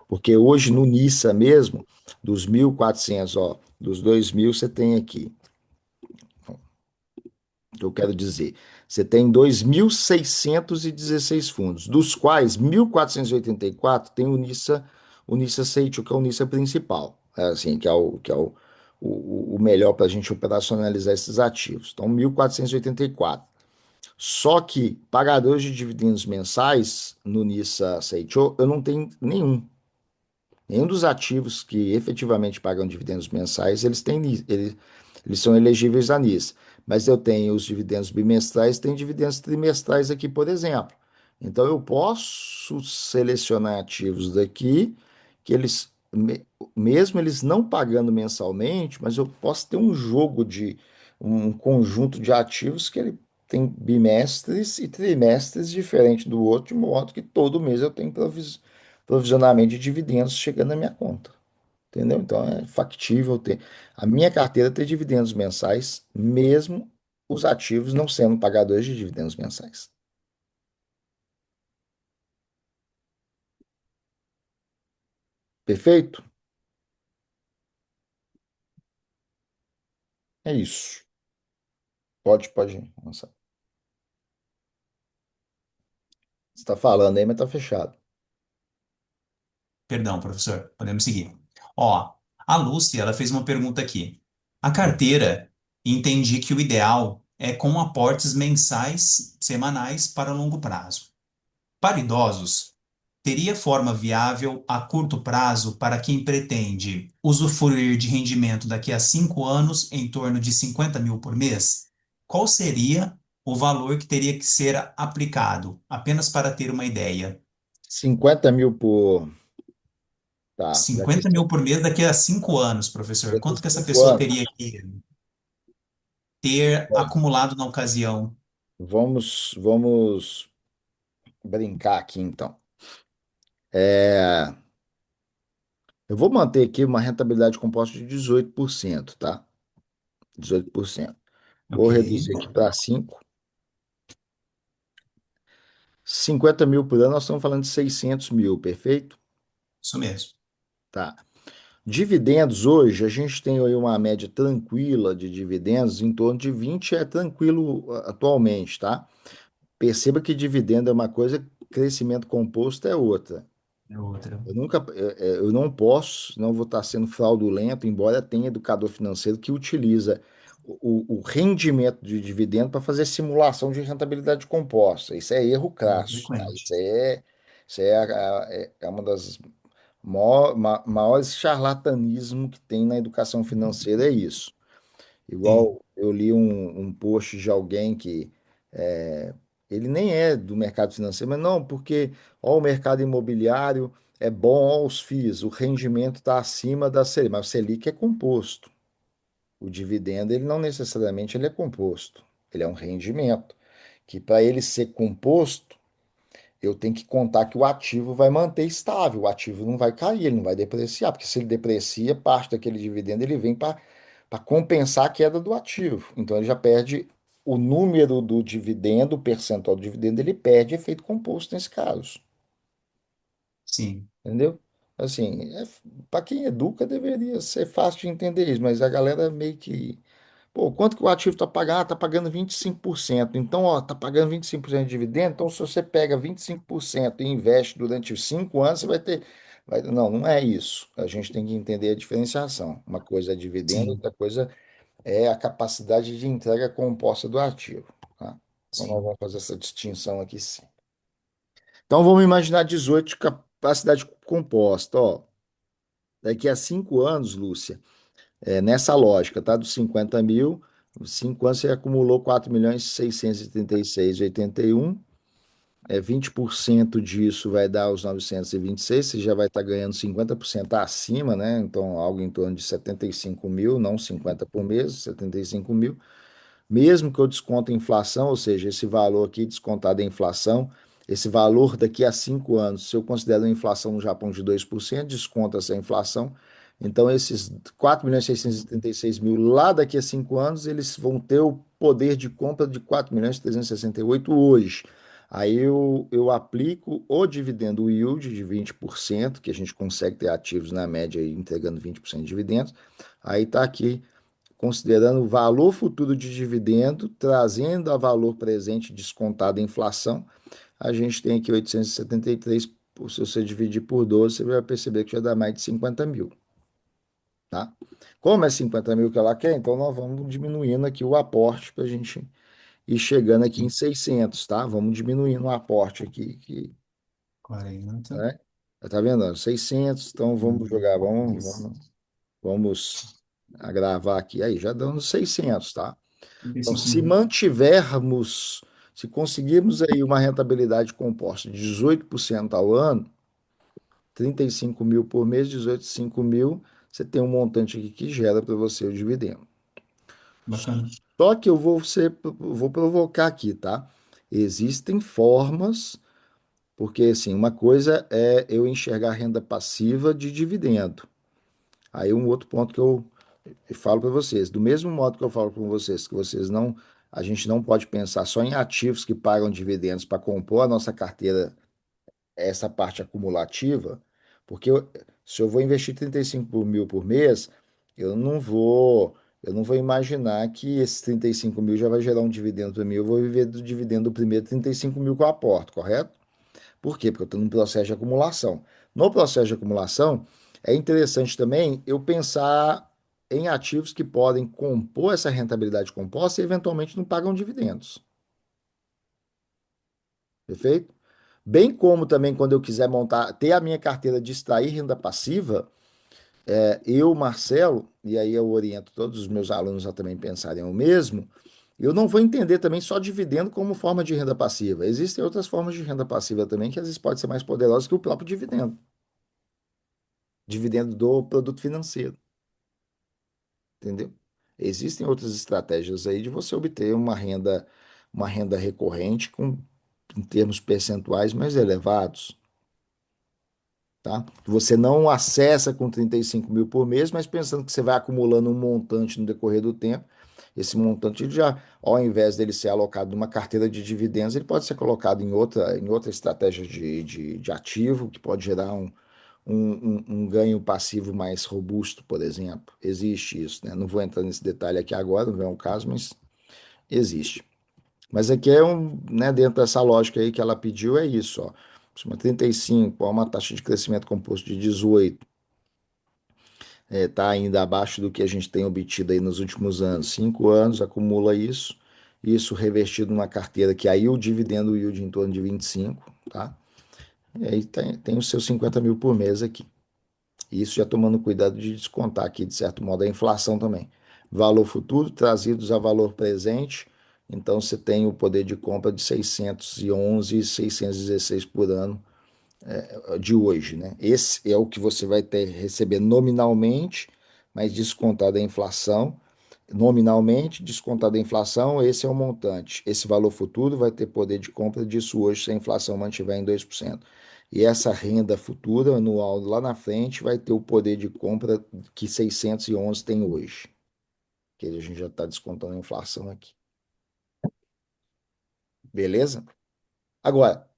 Porque hoje no NISA mesmo, dos 1.400, ó, dos 2.000 você tem aqui, que eu quero dizer, você tem 2.616 fundos, dos quais 1.484 tem o NISA Seicho, que é o NISA principal, assim, que é o melhor para a gente operacionalizar esses ativos. Então, 1.484. Só que pagadores de dividendos mensais no NISA Seicho, eu não tenho nenhum. Nenhum dos ativos que efetivamente pagam dividendos mensais, eles são elegíveis a NIS. Mas eu tenho os dividendos bimestrais, tem dividendos trimestrais aqui, por exemplo. Então eu posso selecionar ativos daqui que mesmo eles não pagando mensalmente, mas eu posso ter um jogo de um conjunto de ativos que ele tem bimestres e trimestres diferentes do outro, de modo que todo mês eu tenho provisionamento de dividendos chegando na minha conta. Entendeu? Então é factível ter a minha carteira ter dividendos mensais, mesmo os ativos não sendo pagadores de dividendos mensais. Perfeito? É isso. Pode avançar. Você está falando aí, mas está fechado. perdão, professor, podemos seguir. Ó, a Lúcia, ela fez uma pergunta aqui. A carteira, entendi que o ideal é com aportes mensais, semanais para longo prazo. Para idosos, teria forma viável a curto prazo para quem pretende usufruir de rendimento daqui a 5 anos em torno de 50 mil por mês? Qual seria o valor que teria que ser aplicado? Apenas para ter uma ideia. 50 mil por. Tá, daqui 50 mil por mês daqui a 5 anos, professor. daqui Quanto que essa 5 pessoa anos. teria que ter acumulado na ocasião? Vamos brincar aqui então. É, eu vou manter aqui uma rentabilidade composta de 18%, tá? 18%. Vou Ok, reduzir aqui para 5. 50 mil por ano, nós estamos falando de 600 mil, perfeito? isso mesmo. Tá. Dividendos hoje, a gente tem aí uma média tranquila de dividendos, em torno de 20 é tranquilo atualmente, tá? Perceba que dividendo é uma coisa, crescimento composto é outra. É outra. Eu não posso, não vou estar sendo fraudulento, embora tenha educador financeiro que utiliza o rendimento de dividendo para fazer simulação de rentabilidade composta. Isso é erro É crasso, tá? frequente. Isso é, é uma das maiores charlatanismo que tem na educação financeira, é isso. Sim, Igual eu li um post de alguém que é, ele nem é do mercado financeiro, mas não, porque ó, o mercado imobiliário é bom, ó, os FIIs, o rendimento está acima da Selic, mas o Selic é composto. O dividendo, ele não necessariamente ele é composto, ele é um rendimento, que para ele ser composto, eu tenho que contar que o ativo vai manter estável, o ativo não vai cair, ele não vai depreciar, porque se ele deprecia, parte daquele dividendo ele vem para compensar a queda do ativo. Então ele já perde o número do dividendo, o percentual do dividendo, ele perde efeito composto nesse caso. sim, Entendeu? Assim, para quem educa deveria ser fácil de entender isso, mas a galera meio que pô, quanto que o ativo está pagando? Ah, tá pagando 25%. Então, ó, tá pagando 25% de dividendo. Então, se você pega 25% e investe durante os 5 anos, você vai ter. Não, não é isso. A gente tem que entender a diferenciação. Uma coisa é dividendo, sim, outra coisa é a capacidade de entrega composta do ativo. Tá? Então, nós sim. vamos fazer essa distinção aqui sim. Então, vamos imaginar 18 de capacidade composta. Ó, daqui a 5 anos, Lúcia. Nessa lógica, tá? Dos 50 mil, 5 anos você acumulou 4.636.081. 20% disso vai dar os 926, você já vai estar ganhando 50% acima, né? Então, algo em torno de 75 mil, não 50 por mês, 75 mil. Mesmo que eu desconte a inflação, ou seja, esse valor aqui descontado a inflação, esse valor daqui a 5 anos, se eu considero a inflação no Japão de 2%, desconta essa inflação. Então, esses 4.636.000 lá daqui a 5 anos, eles vão ter o poder de compra de 4.368 hoje. Aí eu aplico o dividendo yield de 20%, que a gente consegue ter ativos na média aí, entregando 20% de dividendos. Aí está aqui considerando o valor futuro de dividendo, trazendo a valor presente descontado a inflação, a gente tem aqui 873, se você dividir por 12, você vai perceber que já dá mais de 50 mil, tá? Como é 50 mil que ela quer, então nós vamos diminuindo aqui o aporte para a gente ir chegando aqui em 600, tá? Vamos diminuindo o aporte aqui, 40. né? Tá vendo? 600, então vamos jogar, vamos agravar aqui, aí já dando 600, tá? Então, 35 se mil. mantivermos, se conseguirmos aí uma rentabilidade composta de 18% ao ano, 35 mil por mês, 18, 5 mil, você tem um montante aqui que gera para você o dividendo. Bacana. Só que vou provocar aqui, tá? Existem formas, porque assim, uma coisa é eu enxergar renda passiva de dividendo. Aí um outro ponto que eu falo para vocês, do mesmo modo que eu falo com vocês, que vocês não, a gente não pode pensar só em ativos que pagam dividendos para compor a nossa carteira, essa parte acumulativa, porque se eu vou investir 35 mil por mês, eu não vou imaginar que esses 35 mil já vai gerar um dividendo para mim, eu vou viver do dividendo do primeiro 35 mil que eu aporto, correto? Por quê? Porque eu estou num processo de acumulação. No processo de acumulação, é interessante também eu pensar em ativos que podem compor essa rentabilidade composta e eventualmente não pagam dividendos. Perfeito? Bem como também quando eu quiser montar, ter a minha carteira de extrair renda passiva, eu, Marcelo, e aí eu oriento todos os meus alunos a também pensarem o mesmo, eu não vou entender também só dividendo como forma de renda passiva. Existem outras formas de renda passiva também que às vezes podem ser mais poderosas que o próprio dividendo. Dividendo do produto financeiro, entendeu? Existem outras estratégias aí de você obter uma renda recorrente com em termos percentuais mais elevados, tá? Você não acessa com 35 mil por mês, mas pensando que você vai acumulando um montante no decorrer do tempo, esse montante já, ao invés dele ser alocado numa carteira de dividendos, ele pode ser colocado em outra estratégia de ativo, que pode gerar um ganho passivo mais robusto, por exemplo. Existe isso, né? Não vou entrar nesse detalhe aqui agora, não é um caso, mas existe. Mas aqui é né, dentro dessa lógica aí que ela pediu, é isso, ó. Uma 35, ó, uma taxa de crescimento composto de 18, está ainda abaixo do que a gente tem obtido aí nos últimos anos. 5 anos acumula isso revertido numa carteira que aí o dividendo o yield em torno de 25, tá? E aí tem os seus 50 mil por mês aqui. E isso já tomando cuidado de descontar aqui, de certo modo, a inflação também. Valor futuro trazidos a valor presente, então você tem o poder de compra de 611 e 616 por ano de hoje, né? Esse é o que você vai ter receber nominalmente, mas descontado a inflação. Nominalmente, descontado a inflação, esse é o montante. Esse valor futuro vai ter poder de compra disso hoje se a inflação mantiver em 2%. E essa renda futura anual lá na frente vai ter o poder de compra que 611 tem hoje. Que a gente já está descontando a inflação aqui. Beleza? Agora,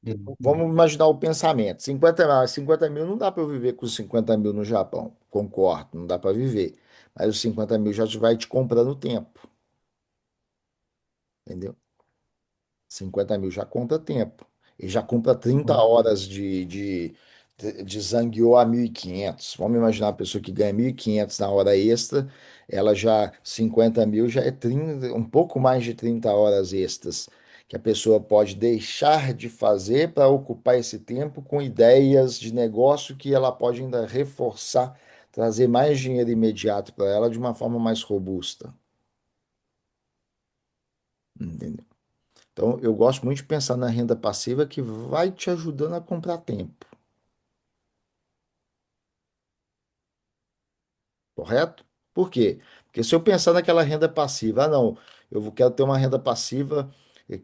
vamos imaginar o pensamento. 50 mil não dá para eu viver com 50 mil no Japão. Concordo, não dá para viver. Mas os 50 mil já vai te comprando tempo. Entendeu? 50 mil já compra tempo. E já compra 30 horas de Zangueou a 1.500. Vamos imaginar uma pessoa que ganha 1.500 na hora extra, ela já, 50 mil já é 30, um pouco mais de 30 horas extras, que a pessoa pode deixar de fazer para ocupar esse tempo com ideias de negócio que ela pode ainda reforçar, trazer mais dinheiro imediato para ela de uma forma mais robusta. Entendeu? Então, eu gosto muito de pensar na renda passiva que vai te ajudando a comprar tempo, correto? Por quê? Porque se eu pensar naquela renda passiva, ah, não, quero ter uma renda passiva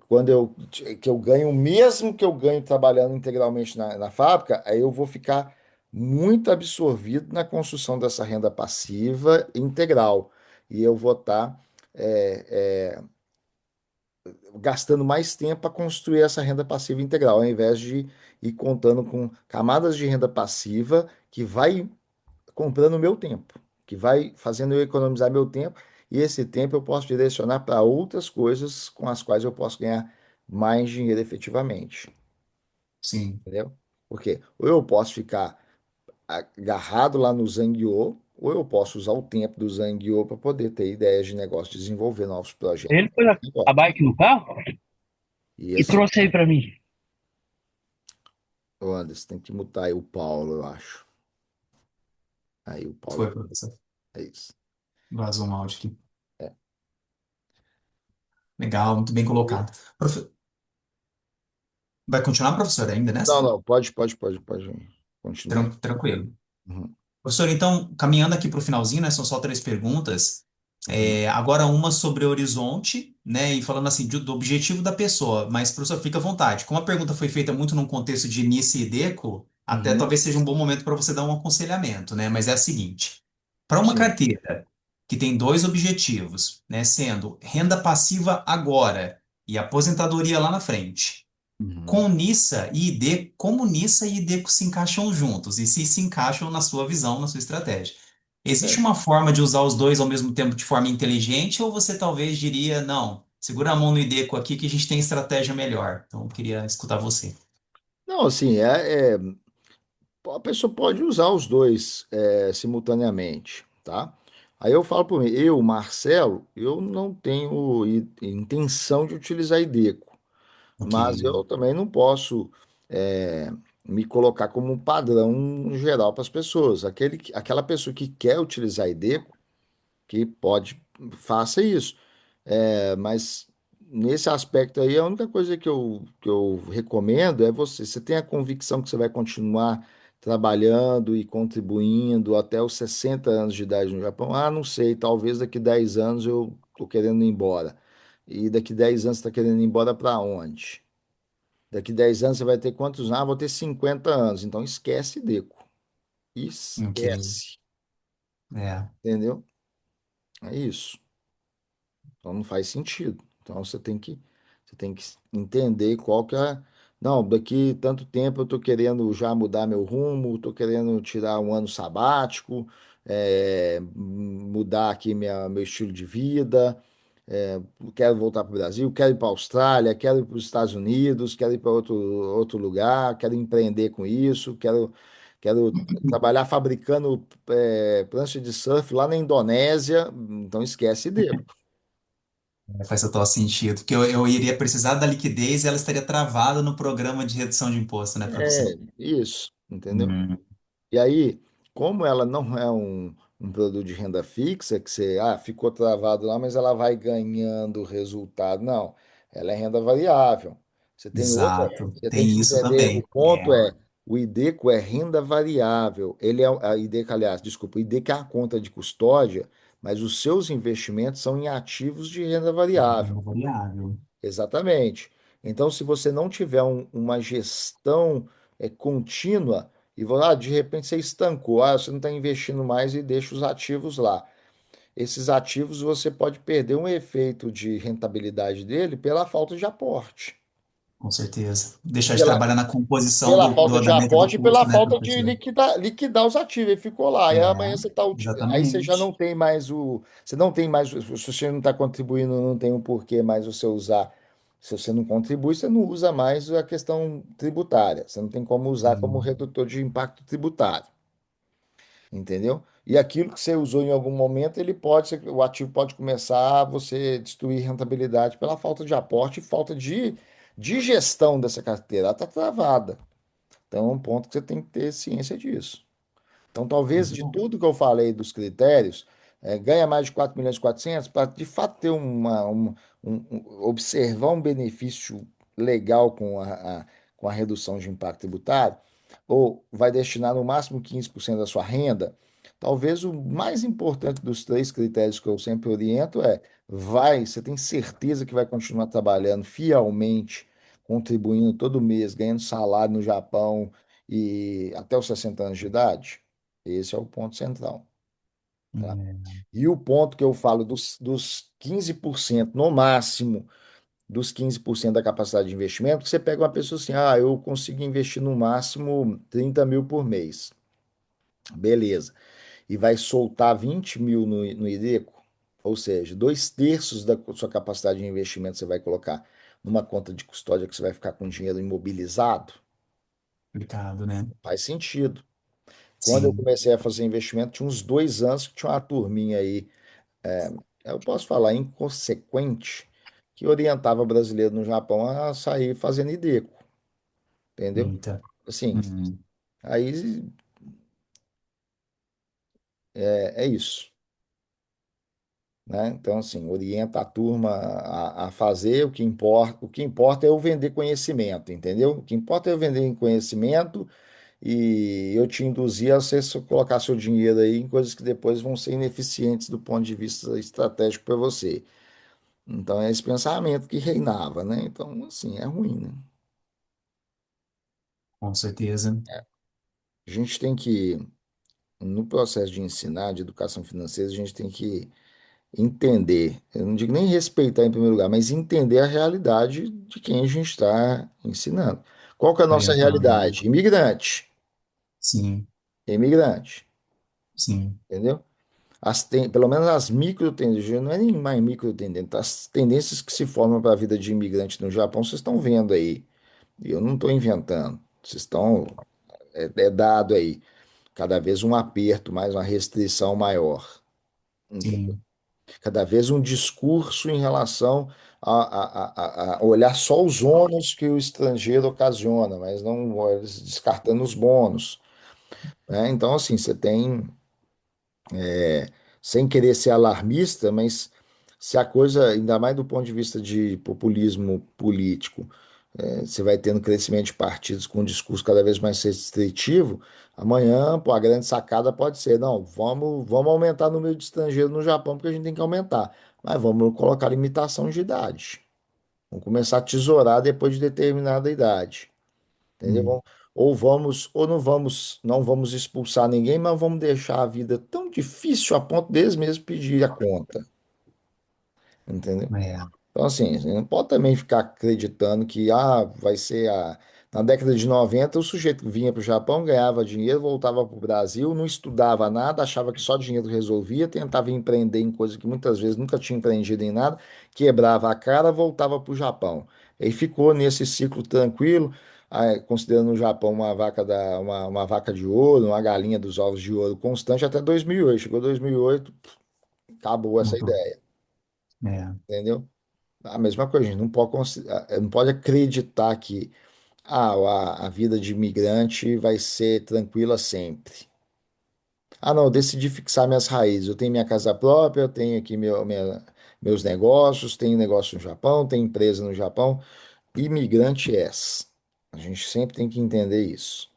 quando que eu ganho o mesmo que eu ganho trabalhando integralmente na fábrica, aí eu vou ficar muito absorvido na construção dessa renda passiva integral. E eu vou estar gastando mais tempo para construir essa renda passiva integral, ao invés de ir contando com camadas de renda passiva que vai comprando o meu tempo, que vai fazendo eu economizar meu tempo, e esse tempo eu posso direcionar para outras coisas com as quais eu posso ganhar mais dinheiro efetivamente, Sim. entendeu? Porque ou eu posso ficar agarrado lá no Zangueô, ou eu posso usar o tempo do Zangueô para poder ter ideias de negócio, desenvolver novos projetos. Ele pôs a bike no carro E e assim, trouxe aí pra mim. ô Anderson, tem que mutar aí o Paulo, eu acho. Aí o Paulo Foi, professor. é isso. Vazou um áudio aqui. É. Legal, muito bem colocado. Vai continuar, professor, ainda Não, nessa? não, pode continuar. Tranquilo. Uhum, Professor, então, caminhando aqui para o finalzinho, né? São só três perguntas. uhum, Agora uma sobre horizonte, né? E falando assim do objetivo da pessoa, mas professor, fica à vontade. Como a pergunta foi feita muito num contexto de início e Ideco, até uhum, talvez seja um bom momento para você dar um aconselhamento, né? Mas é a seguinte: para uma sim. carteira que tem dois objetivos, né? Sendo renda passiva agora e aposentadoria lá na frente. Uhum. Com Nissa e ID, como Nissa e Ideco se encaixam juntos e se encaixam na sua visão, na sua estratégia. Existe É. uma forma de usar os dois ao mesmo tempo de forma inteligente ou você talvez diria, não, segura a mão no Ideco aqui que a gente tem estratégia melhor. Então, eu queria escutar você. Não, assim, a pessoa pode usar os dois simultaneamente, tá? Aí eu falo por mim, eu, Marcelo, eu não tenho intenção de utilizar IDECO, Ok. mas eu também não posso é, me colocar como um padrão geral para as pessoas. Aquela pessoa que quer utilizar IDECO, que pode, faça isso. Mas nesse aspecto aí, a única coisa que eu recomendo é você tem a convicção que você vai continuar trabalhando e contribuindo até os 60 anos de idade no Japão? Ah, não sei, talvez daqui 10 anos eu estou querendo ir embora. E daqui 10 anos você está querendo ir embora para onde? Daqui 10 anos você vai ter quantos? Ah, vou ter 50 anos. Então esquece, Deco. Ok. Esquece. É. Entendeu? É isso. Então não faz sentido. Então você tem que entender qual que é. Não, daqui tanto tempo eu estou querendo já mudar meu rumo, estou querendo tirar um ano sabático, mudar aqui meu estilo de vida, é, quero voltar para o Brasil, quero ir para a Austrália, quero ir para os Estados Unidos, quero ir para outro lugar, quero empreender com isso, quero trabalhar fabricando prancha de surf lá na Indonésia, então esquece dele. Faz total sentido, porque eu iria precisar da liquidez e ela estaria travada no programa de redução de imposto, né, para você. Isso, entendeu? Hum, E aí, como ela não é um produto de renda fixa, que você, ficou travado lá, mas ela vai ganhando resultado. Não, ela é renda variável. Você tem outra, exato, você tem tem que isso entender, o também. ponto é, o IDECO é renda variável. Ele é, a IDECO, aliás, desculpa, o IDECO é a conta de custódia, mas os seus investimentos são em ativos de renda variável. Renda variável, Exatamente. Então, se você não tiver uma gestão contínua e de repente você estancou, você não está investindo mais e deixa os ativos lá. Esses ativos você pode perder um efeito de rentabilidade dele pela falta de aporte. com certeza. Deixar de Pela, trabalhar na composição pela falta do de andamento do aporte e custo, pela né, falta de professor? liquidar os ativos. Ele ficou lá. E É, amanhã você tá, aí você já não exatamente. tem mais você não tem mais, se você não está contribuindo, não tem um porquê mais você usar. Se você não contribui, você não usa mais a questão tributária. Você não tem como usar como Sim, redutor de impacto tributário, entendeu? E aquilo que você usou em algum momento, o ativo pode começar a você destruir rentabilidade pela falta de aporte e falta de gestão dessa carteira. Ela está travada. Então, é um ponto que você tem que ter ciência disso. Então, talvez muito de bom. tudo que eu falei dos critérios, ganha mais de 4 milhões e 400 para de fato ter observar um benefício legal com a redução de impacto tributário, ou vai destinar no máximo 15% da sua renda. Talvez o mais importante dos três critérios que eu sempre oriento você tem certeza que vai continuar trabalhando fielmente, contribuindo todo mês, ganhando salário no Japão e até os 60 anos de idade? Esse é o ponto central, tá? É, E o ponto que eu falo dos 15% no máximo, dos 15% da capacidade de investimento, que você pega uma pessoa assim, eu consigo investir no máximo 30 mil por mês. Beleza. E vai soltar 20 mil no IDECO, ou seja, dois terços da sua capacidade de investimento você vai colocar numa conta de custódia que você vai ficar com dinheiro imobilizado. complicado, né? Faz sentido. Quando eu Sim, comecei a fazer investimento, tinha uns 2 anos que tinha uma turminha aí, eu posso falar inconsequente, que orientava brasileiro no Japão a sair fazendo IDECO, entendeu? eita. Assim, Hum, aí é isso, né? Então, assim, orienta a turma a fazer o que importa é eu vender conhecimento, entendeu? O que importa é eu vender conhecimento e eu te induzir a você colocar seu dinheiro aí em coisas que depois vão ser ineficientes do ponto de vista estratégico para você. Então é esse pensamento que reinava, né? Então, assim, é ruim, né? com certeza. A gente tem que, no processo de ensinar, de educação financeira, a gente tem que entender, eu não digo nem respeitar em primeiro lugar, mas entender a realidade de quem a gente está ensinando. Qual que é a nossa Orientando, né? realidade? Imigrante, Sim, imigrante, sim, entendeu? Pelo menos as micro tendências, não é nem mais micro tendência, as tendências que se formam para a vida de imigrante no Japão, vocês estão vendo aí. E eu não estou inventando. É dado aí. Cada vez um aperto, mais uma restrição maior. Entendeu? sim, Cada vez um discurso em relação a olhar só os ônus que o estrangeiro ocasiona, mas não descartando os bônus, né? Então, assim, você tem sem querer ser alarmista, mas se a coisa, ainda mais do ponto de vista de populismo político, você vai tendo crescimento de partidos com um discurso cada vez mais restritivo, amanhã, pô, a grande sacada pode ser, não, vamos aumentar o número de estrangeiros no Japão, porque a gente tem que aumentar, mas vamos colocar limitação de idade. Vamos começar a tesourar depois de determinada idade. Entendeu? hum, Ou não vamos expulsar ninguém, mas vamos deixar a vida tão difícil a ponto deles mesmos pedir a conta. Entendeu? é. Então, assim, você não pode também ficar acreditando que vai ser a. Na década de 90 o sujeito vinha para o Japão, ganhava dinheiro, voltava para o Brasil, não estudava nada, achava que só dinheiro resolvia, tentava empreender em coisas que muitas vezes nunca tinha empreendido em nada, quebrava a cara, voltava para o Japão. E ficou nesse ciclo tranquilo, considerando o Japão uma vaca de ouro, uma galinha dos ovos de ouro constante até 2008. Chegou 2008, acabou essa Muito. ideia, É, entendeu? A mesma coisa, a gente não pode acreditar que a vida de imigrante vai ser tranquila sempre. Ah, não, eu decidi fixar minhas raízes. Eu tenho minha casa própria, eu tenho aqui meus negócios, tenho negócio no Japão, tenho empresa no Japão. Imigrante és. A gente sempre tem que entender isso,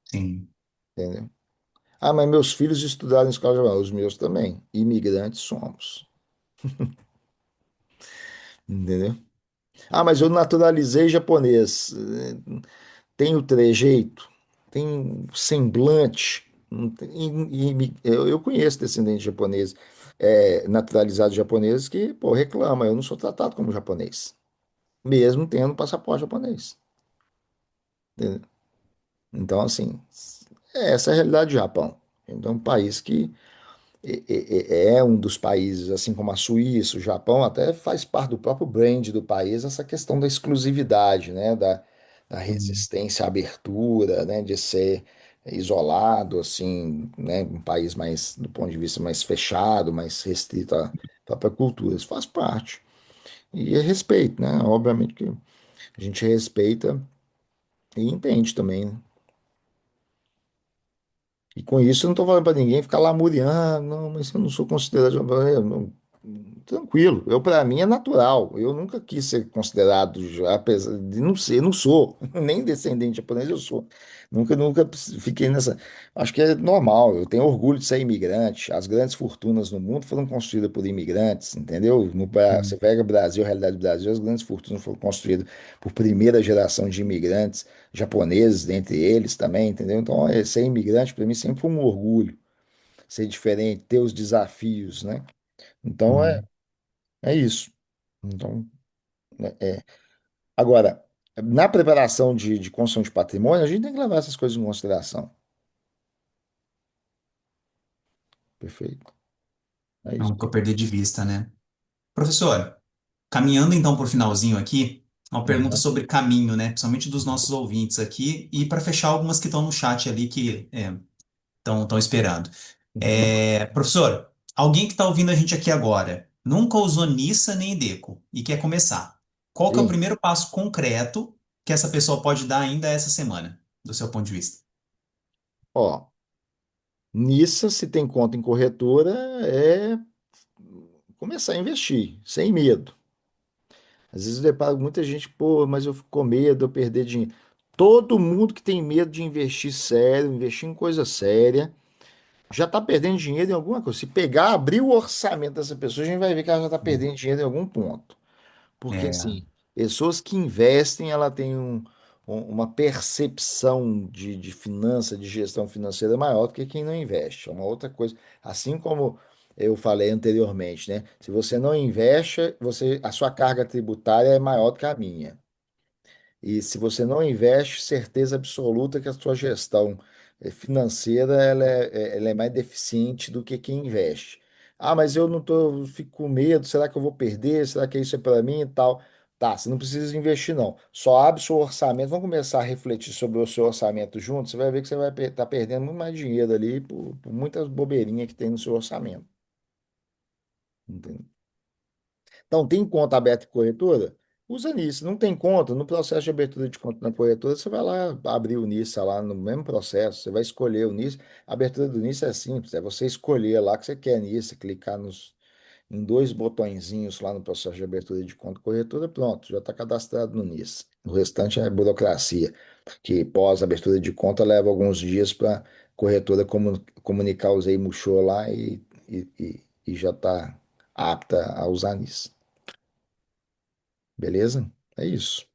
sim. entendeu? Ah, mas meus filhos estudaram em escola japonesa. Os meus também. Imigrantes somos, entendeu? Ah, mas eu naturalizei japonês. Tem o trejeito, tem o semblante. Não tem- eu conheço descendentes japoneses, naturalizados japoneses que, pô, reclamam, eu não sou tratado como japonês, mesmo tendo passaporte japonês. Entendeu? Então, assim, essa é a realidade do Japão. Então, é um país que é um dos países, assim como a Suíça, o Japão, até faz parte do próprio brand do país, essa questão da exclusividade, né? Da Hum, resistência à abertura, né? De ser isolado, assim, né? Um país mais, do ponto de vista mais fechado, mais restrito à própria cultura. Isso faz parte. E é respeito, né? Obviamente que a gente respeita e entende também, né? E com isso eu não estou falando para ninguém ficar lamuriando, não, mas eu não sou considerado japonês. Tranquilo, eu para mim é natural. Eu nunca quis ser considerado, apesar de não ser, não sou, nem descendente japonês eu sou. Nunca fiquei nessa. Acho que é normal. Eu tenho orgulho de ser imigrante. As grandes fortunas no mundo foram construídas por imigrantes, entendeu? Você hum, pega o Brasil, a realidade do Brasil, as grandes fortunas foram construídas por primeira geração de imigrantes japoneses, dentre eles também, entendeu? Então, ser imigrante para mim sempre foi um orgulho, ser diferente, ter os desafios, né? Então, hum. é isso. Então, é. Agora, na preparação de construção de patrimônio, a gente tem que levar essas coisas em consideração. Perfeito. É isso. Nunca perder de vista, né? Professor, caminhando então por finalzinho aqui, uma pergunta Uhum. sobre caminho, né? Principalmente dos nossos ouvintes aqui, e para fechar algumas que estão no chat ali que estão esperando. Uhum. Professor, alguém que está ouvindo a gente aqui agora, nunca usou Nissa nem Ideco e quer começar. Qual que é o Sim. primeiro passo concreto que essa pessoa pode dar ainda essa semana, do seu ponto de vista? Ó, nisso, se tem conta em corretora, é começar a investir, sem medo. Às vezes eu deparo com muita gente, pô, mas eu fico com medo, eu perder dinheiro. Todo mundo que tem medo de investir sério, investir em coisa séria, já está perdendo dinheiro em alguma coisa. Se pegar, abrir o orçamento dessa pessoa, a gente vai ver que ela já está perdendo dinheiro em algum ponto. Porque, É, assim, pessoas que investem, ela tem uma percepção de finança, de gestão financeira maior do que quem não investe. É uma outra coisa. Assim como eu falei anteriormente, né? Se você não investe, a sua carga tributária é maior do que a minha. E se você não investe, certeza absoluta que a sua gestão financeira ela é mais deficiente do que quem investe. Ah, mas eu não tô, fico com medo, será que eu vou perder? Será que isso é para mim e tal? Tá, você não precisa investir não. Só abre seu orçamento, vamos começar a refletir sobre o seu orçamento junto, você vai ver que você vai estar perdendo muito mais dinheiro ali por muitas bobeirinhas que tem no seu orçamento. Entendeu? Então, tem conta aberta em corretora? Usa nisso. Não tem conta? No processo de abertura de conta na corretora, você vai lá abrir o NISA lá no mesmo processo. Você vai escolher o NISA. A abertura do NISA é simples. É você escolher lá que você quer NISA, clicar em dois botõezinhos lá no processo de abertura de conta corretora, pronto, já está cadastrado no NISA. O restante é burocracia, que pós abertura de conta leva alguns dias para corretora comunicar os EIMUXOR lá e já está apta a usar NISA. Beleza? É isso.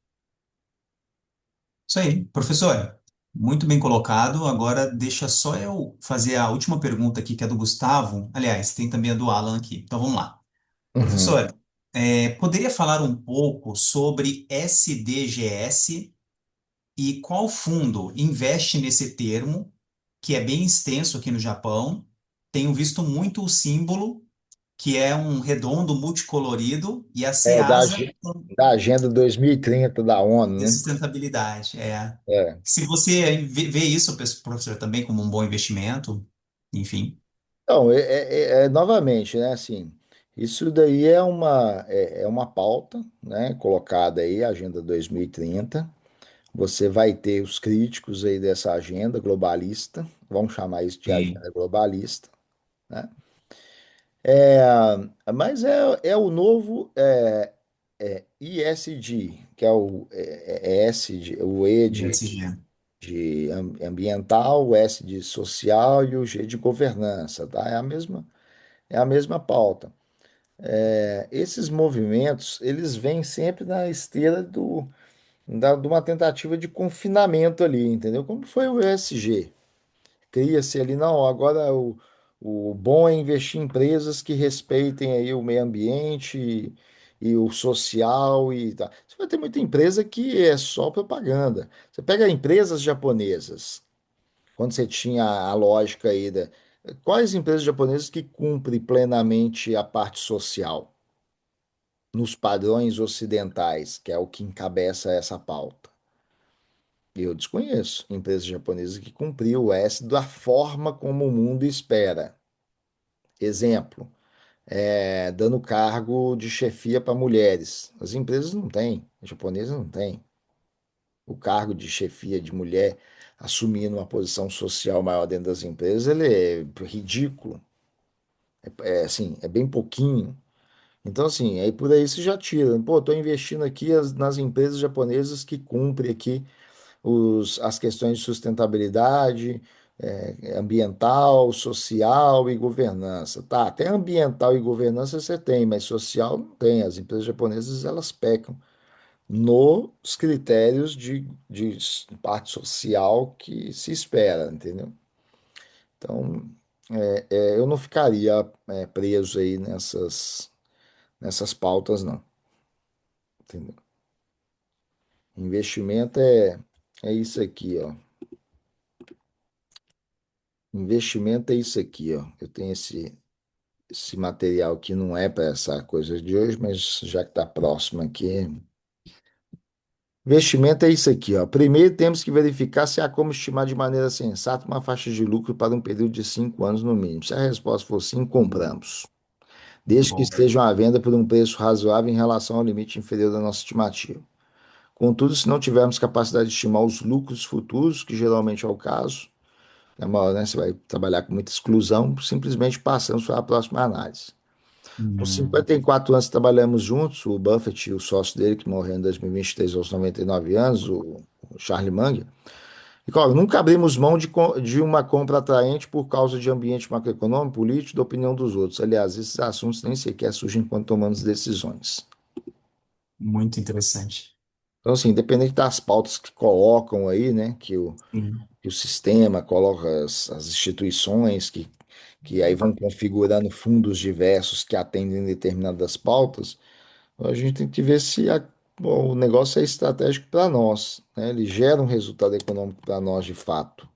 isso aí. Professor, muito bem colocado. Agora deixa só eu fazer a última pergunta aqui, que é do Gustavo. Aliás, tem também a do Alan aqui. Então vamos lá. Uhum. Professor, Poderia falar um pouco sobre SDGs e qual fundo investe nesse termo, que é bem extenso aqui no Japão? Tenho visto muito o símbolo, que é um redondo multicolorido, e a É Ceasa da Agenda 2030 da ONU, de né? sustentabilidade. É. Se você vê isso, professor, também como um bom investimento, enfim. Então, novamente, né, assim, isso daí é uma pauta, né, colocada aí, Agenda 2030. Você vai ter os críticos aí dessa agenda globalista, vamos chamar isso de Sim, agenda globalista, né? É, mas é o novo ESG, que é o S o E ESG. de ambiental, o S de social e o G de governança, tá? É a mesma pauta. Esses movimentos, eles vêm sempre na esteira de uma tentativa de confinamento ali, entendeu? Como foi o ESG? Cria-se ali, não, agora o bom é investir em empresas que respeitem aí o meio ambiente e o social e tá. Você vai ter muita empresa que é só propaganda. Você pega empresas japonesas, quando você tinha a lógica aí da... Quais empresas japonesas que cumprem plenamente a parte social nos padrões ocidentais, que é o que encabeça essa pauta? Eu desconheço empresas japonesas que cumpriu o S da forma como o mundo espera. Exemplo, dando cargo de chefia para mulheres. As empresas não têm, as japonesas não têm. O cargo de chefia de mulher assumindo uma posição social maior dentro das empresas, ele é ridículo. Assim, é bem pouquinho. Então, assim, aí por aí você já tira. Pô, estou investindo aqui nas empresas japonesas que cumprem aqui as questões de sustentabilidade, ambiental, social e governança. Tá, até ambiental e governança você tem, mas social não tem. As empresas japonesas elas pecam nos critérios de parte social que se espera, entendeu? Então, eu não ficaria preso aí nessas pautas, não, entendeu? Investimento é isso aqui, ó. Investimento é isso aqui, ó. Eu tenho esse material que não é para essa coisa de hoje, mas já que está próximo aqui. Investimento é isso aqui, ó. Primeiro temos que verificar se há como estimar de maneira sensata uma faixa de lucro para um período de 5 anos no mínimo. Se a resposta for sim, compramos. Muito Desde que bom. estejam à venda por um preço razoável em relação ao limite inferior da nossa estimativa. Contudo, se não tivermos capacidade de estimar os lucros futuros, que geralmente é o caso, né, você vai trabalhar com muita exclusão, simplesmente passamos para a próxima análise. Por Hum, 54 anos que trabalhamos juntos, o Buffett e o sócio dele, que morreu em 2023 aos 99 anos, o Charlie Munger, e claro, nunca abrimos mão de uma compra atraente por causa de ambiente macroeconômico, político, da opinião dos outros. Aliás, esses assuntos nem sequer surgem quando tomamos decisões. muito interessante. Então, assim, independente das pautas que colocam aí, né, Sim. que o sistema coloca as instituições que aí vão configurando fundos diversos que atendem determinadas pautas, a gente tem que ver se bom, o negócio é estratégico para nós, né? Ele gera um resultado econômico para nós de fato.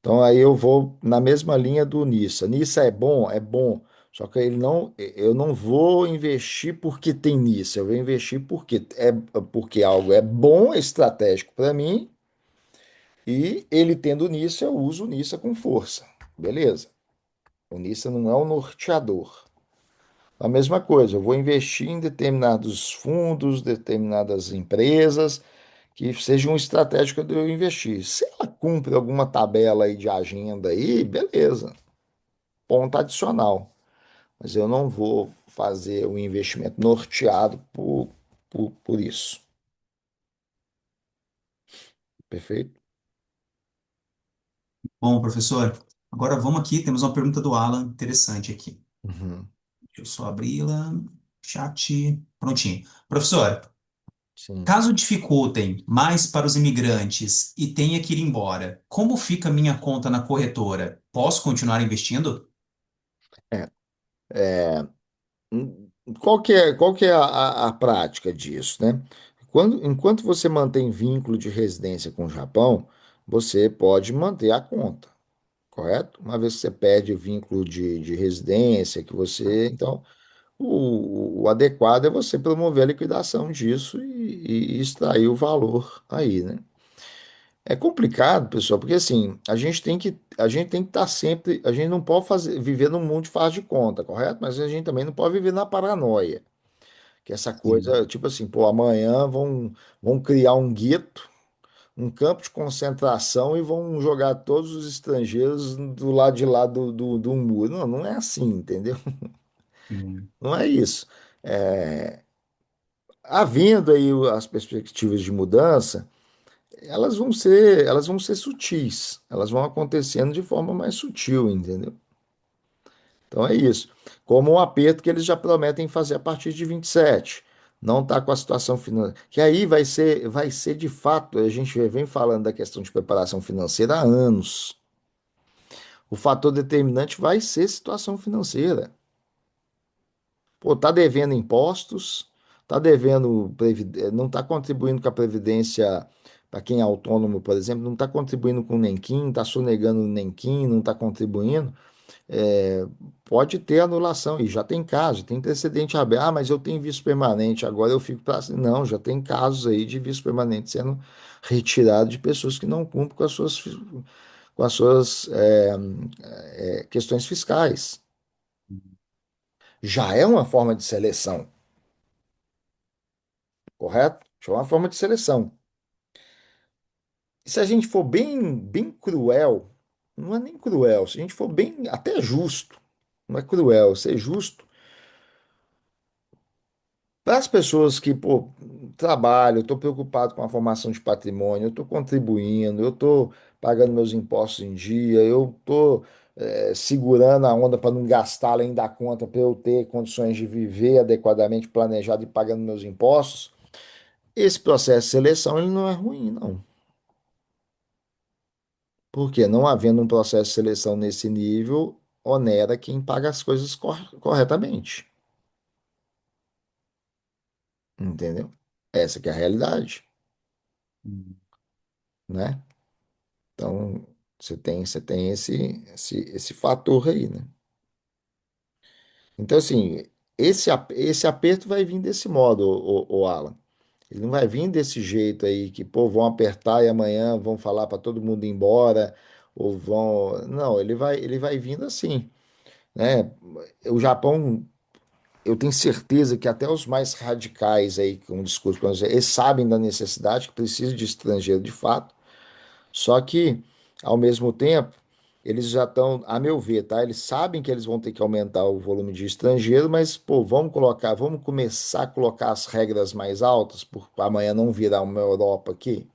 Então aí eu vou na mesma linha do Nissa. Nissa é bom? É bom. Só que eu não vou investir porque tem Nissa, eu vou investir porque algo é bom, é estratégico para mim, e ele tendo Nissa, eu uso o Nissa com força. Beleza. O Nissa não é um norteador. A mesma coisa, eu vou investir em determinados fundos, determinadas empresas que sejam estratégicas de eu investir. Se ela cumpre alguma tabela aí de agenda aí, beleza, ponto adicional. Mas eu não vou fazer um investimento norteado por isso. Perfeito? Bom, professor, agora vamos aqui, temos uma pergunta do Alan interessante aqui. Uhum, Deixa eu só abri-la. Chat. Prontinho. Professor, sim. caso dificultem mais para os imigrantes e tenha que ir embora, como fica minha conta na corretora? Posso continuar investindo? É, é, qual que é a prática disso, né? Enquanto você mantém vínculo de residência com o Japão, você pode manter a conta, correto? Uma vez que você perde o vínculo de residência, que você. Então, o adequado é você promover a liquidação disso e extrair o valor aí, né? É complicado, pessoal, porque assim, a gente tem que estar sempre, a gente não pode viver num mundo de faz de conta, correto? Mas a gente também não pode viver na paranoia, que essa Sim. coisa, tipo assim, pô, amanhã vão criar um gueto, um campo de concentração e vão jogar todos os estrangeiros do lado de lá do muro. Não, não é assim, entendeu? Sim. Não é isso. É, havendo aí as perspectivas de mudança, elas vão ser sutis, elas vão acontecendo de forma mais sutil, entendeu? Então é isso. Como o aperto que eles já prometem fazer a partir de 27. Não está com a situação financeira. Que aí vai ser de fato, a gente já vem falando da questão de preparação financeira há anos. O fator determinante vai ser situação financeira. Pô, tá devendo impostos, tá devendo, não está contribuindo com a previdência para quem é autônomo, por exemplo, não está contribuindo com o Nenquim, está sonegando o Nenquim, não está contribuindo. é, Pode ter anulação, e já tem caso, tem precedente aberto. Ah, mas eu tenho visto permanente, agora eu fico para. Não, já tem casos aí de visto permanente sendo retirado de pessoas que não cumprem com as suas questões fiscais. Já é uma forma de seleção, correto? Já é uma forma de seleção. E se a gente for bem, bem cruel, não é nem cruel, se a gente for bem até justo, não é cruel, ser justo. Para as pessoas que, pô, trabalham, eu estou preocupado com a formação de patrimônio, eu estou contribuindo, eu estou pagando meus impostos em dia, eu estou segurando a onda para não gastar além da conta, para eu ter condições de viver adequadamente planejado e pagando meus impostos. Esse processo de seleção ele não é ruim, não. Porque não havendo um processo de seleção nesse nível, onera quem paga as coisas corretamente. Entendeu? Essa que é a realidade, né? Então, você tem esse fator aí, né? Então, assim, esse aperto vai vir desse modo, o Alan. Ele não vai vir desse jeito aí, que, pô, vão apertar e amanhã vão falar para todo mundo ir embora, ou vão. Não, ele vai vindo assim, né? O Japão, eu tenho certeza que até os mais radicais aí, com o discurso, eles sabem da necessidade que precisa de estrangeiro de fato. Só que, ao mesmo tempo, eles já estão, a meu ver, tá? Eles sabem que eles vão ter que aumentar o volume de estrangeiro, mas, pô, vamos começar a colocar as regras mais altas, por amanhã não virar uma Europa aqui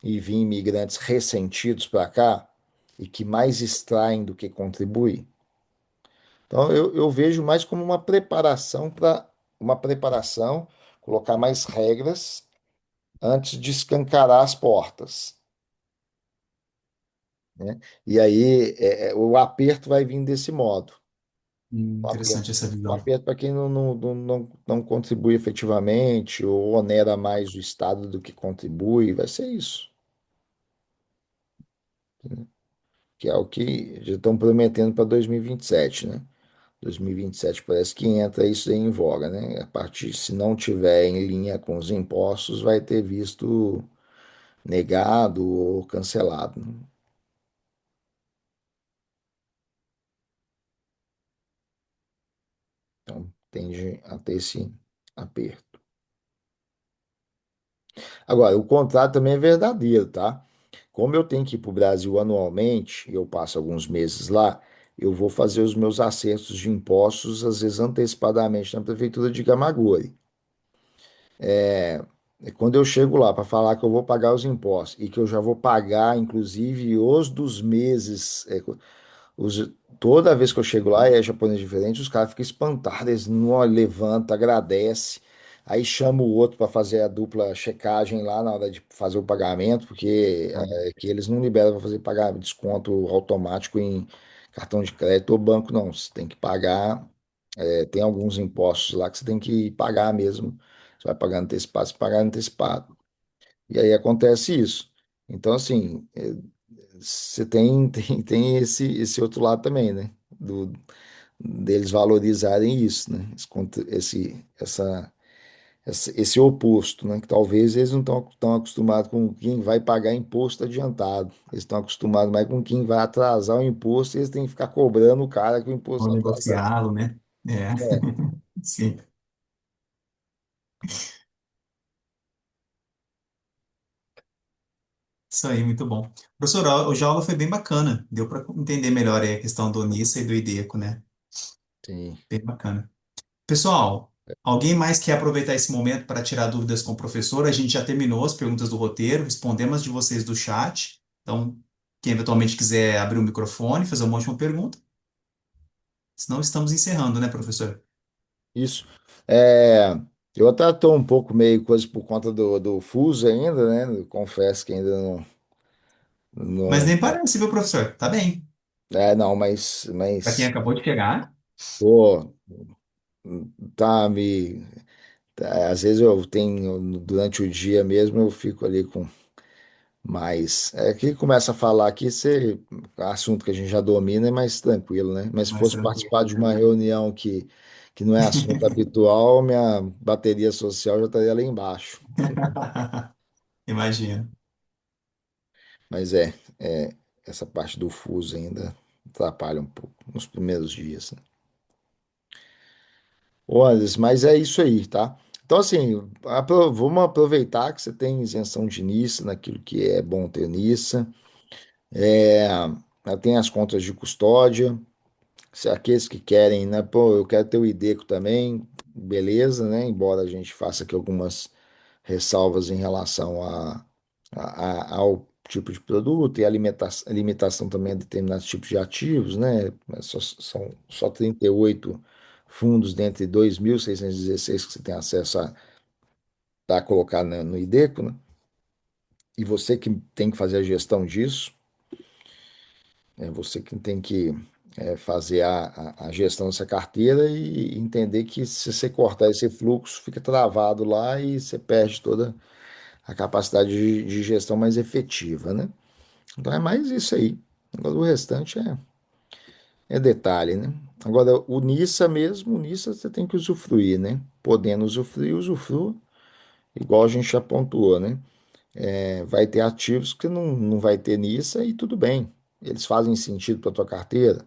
e vir imigrantes ressentidos para cá e que mais extraem do que contribuem. Então, eu vejo mais como uma preparação, colocar mais regras antes de escancarar as portas, né? E aí o aperto vai vir desse modo. O aperto, Interessante essa o visão. aperto para quem não contribui efetivamente ou onera mais o Estado do que contribui, vai ser isso, que é o que já estão prometendo para 2027, né? 2027 parece que entra isso aí em voga, né? A partir, se não tiver em linha com os impostos, vai ter visto negado ou cancelado, né? Então, tende a ter esse aperto. Agora, o contrato também é verdadeiro, tá? Como eu tenho que ir para o Brasil anualmente, e eu passo alguns meses lá, eu vou fazer os meus acertos de impostos, às vezes antecipadamente, na prefeitura de Camagüey. E quando eu chego lá para falar que eu vou pagar os impostos e que eu já vou pagar, inclusive, os dos meses, toda vez que eu chego lá e é japonês diferente, os caras ficam espantados, eles não levantam, agradece, aí chama o outro para fazer a dupla checagem lá na hora de fazer o pagamento, porque que eles não liberam para fazer desconto automático em cartão de crédito ou banco, não. Você tem que pagar Tem alguns impostos lá que você tem que pagar mesmo. Você vai pagar antecipado, você pagar antecipado. E aí acontece isso. Então, assim, você tem esse outro lado também, né? Deles valorizarem isso, né? Esse oposto, né? Que talvez eles não estão tão acostumados com quem vai pagar imposto adiantado. Eles estão acostumados mais com quem vai atrasar o imposto e eles têm que ficar cobrando o cara que o imposto Ou está atrasado. negociá-lo, né? É, É, sim. Isso aí, muito bom. Professor, hoje a aula foi bem bacana. Deu para entender melhor aí a questão do NISA e do IDECO, né? sim. Bem bacana. Pessoal, alguém mais quer aproveitar esse momento para tirar dúvidas com o professor? A gente já terminou as perguntas do roteiro, respondemos as de vocês do chat. Então, quem eventualmente quiser abrir o microfone, fazer uma última pergunta. Senão estamos encerrando, né, professor? Isso. É, eu até estou um pouco meio coisa por conta do fuso ainda, né? Eu confesso que ainda não, Mas não, nem parece, viu, professor? Tá bem. não, Para quem mas, acabou de chegar, pô, tá me, às vezes eu tenho, durante o dia mesmo, eu fico ali com mais, que começa a falar aqui, assunto que a gente já domina é mais tranquilo, né? Mas se mais fosse tranquilo, participar de uma né? reunião que não é assunto habitual, minha bateria social já estaria lá embaixo. Imagina. Mas essa parte do fuso ainda atrapalha um pouco nos primeiros dias, né? Ô, Anderson, mas é isso aí, tá? Então, assim, vamos aproveitar que você tem isenção de NISA naquilo que é bom ter NISA. É, tem as contas de custódia. Se aqueles que querem, né? Pô, eu quero ter o IDECO também, beleza, né? Embora a gente faça aqui algumas ressalvas em relação ao tipo de produto e a limitação também a determinados tipos de ativos, né? São só 38 fundos dentre 2.616 que você tem acesso a colocar no IDECO, né? E você que tem que fazer a gestão disso, é você que tem que fazer a gestão dessa carteira e entender que se você cortar esse fluxo, fica travado lá e você perde toda a capacidade de gestão mais efetiva, né? Então é mais isso aí. Agora o restante é detalhe, né? Agora o NISA mesmo, o NISA você tem que usufruir, né? Podendo usufruir, usufrua, igual a gente já pontuou, né? Vai ter ativos que não vai ter NISA e tudo bem. Eles fazem sentido para a tua carteira.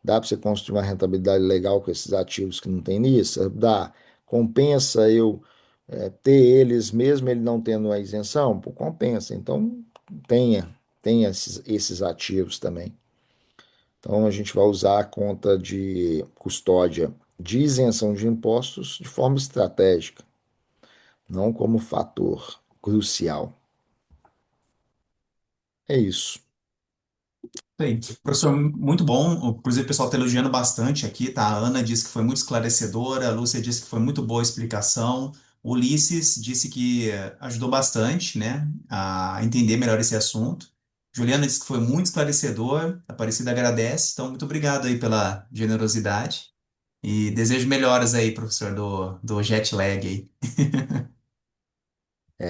Dá para você construir uma rentabilidade legal com esses ativos que não tem NISA? Dá. Compensa eu ter eles, mesmo ele não tendo a isenção? Pô, compensa. Então, tenha esses ativos também. Então, a gente vai usar a conta de custódia de isenção de impostos de forma estratégica, não como fator crucial. É isso. Bem, professor, muito bom. Inclusive, o pessoal está elogiando bastante aqui, tá? A Ana disse que foi muito esclarecedora, a Lúcia disse que foi muito boa a explicação, o Ulisses disse que ajudou bastante, né, a entender melhor esse assunto. Juliana disse que foi muito esclarecedor, a Aparecida agradece, então muito obrigado aí pela generosidade e desejo melhoras aí, professor, do jet lag aí.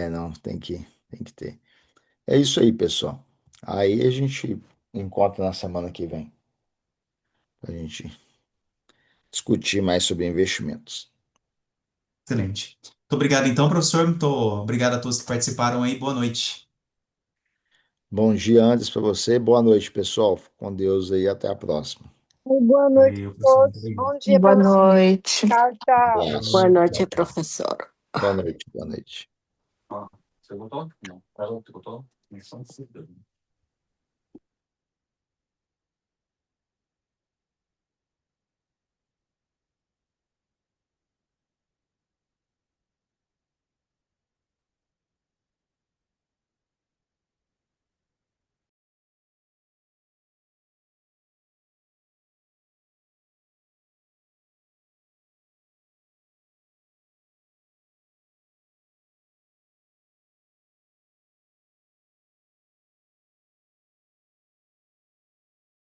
Não, tem que ter. É isso aí, pessoal. Aí a gente encontra na semana que vem, para a gente discutir mais sobre investimentos. Excelente. Muito obrigado então, professor. Muito obrigado a todos que participaram aí. Boa noite. Bom dia, Anderson, para você. Boa noite, pessoal. Fique com Deus aí. Até a próxima. Boa noite Valeu, a professor. Muito todos. obrigado. Bom dia para Boa vocês. noite. Tchau, tchau. Boa Abraço. noite, Tchau, tchau. professor. Boa noite. Boa noite. Ó, você botou? Não. Ela botou? Não são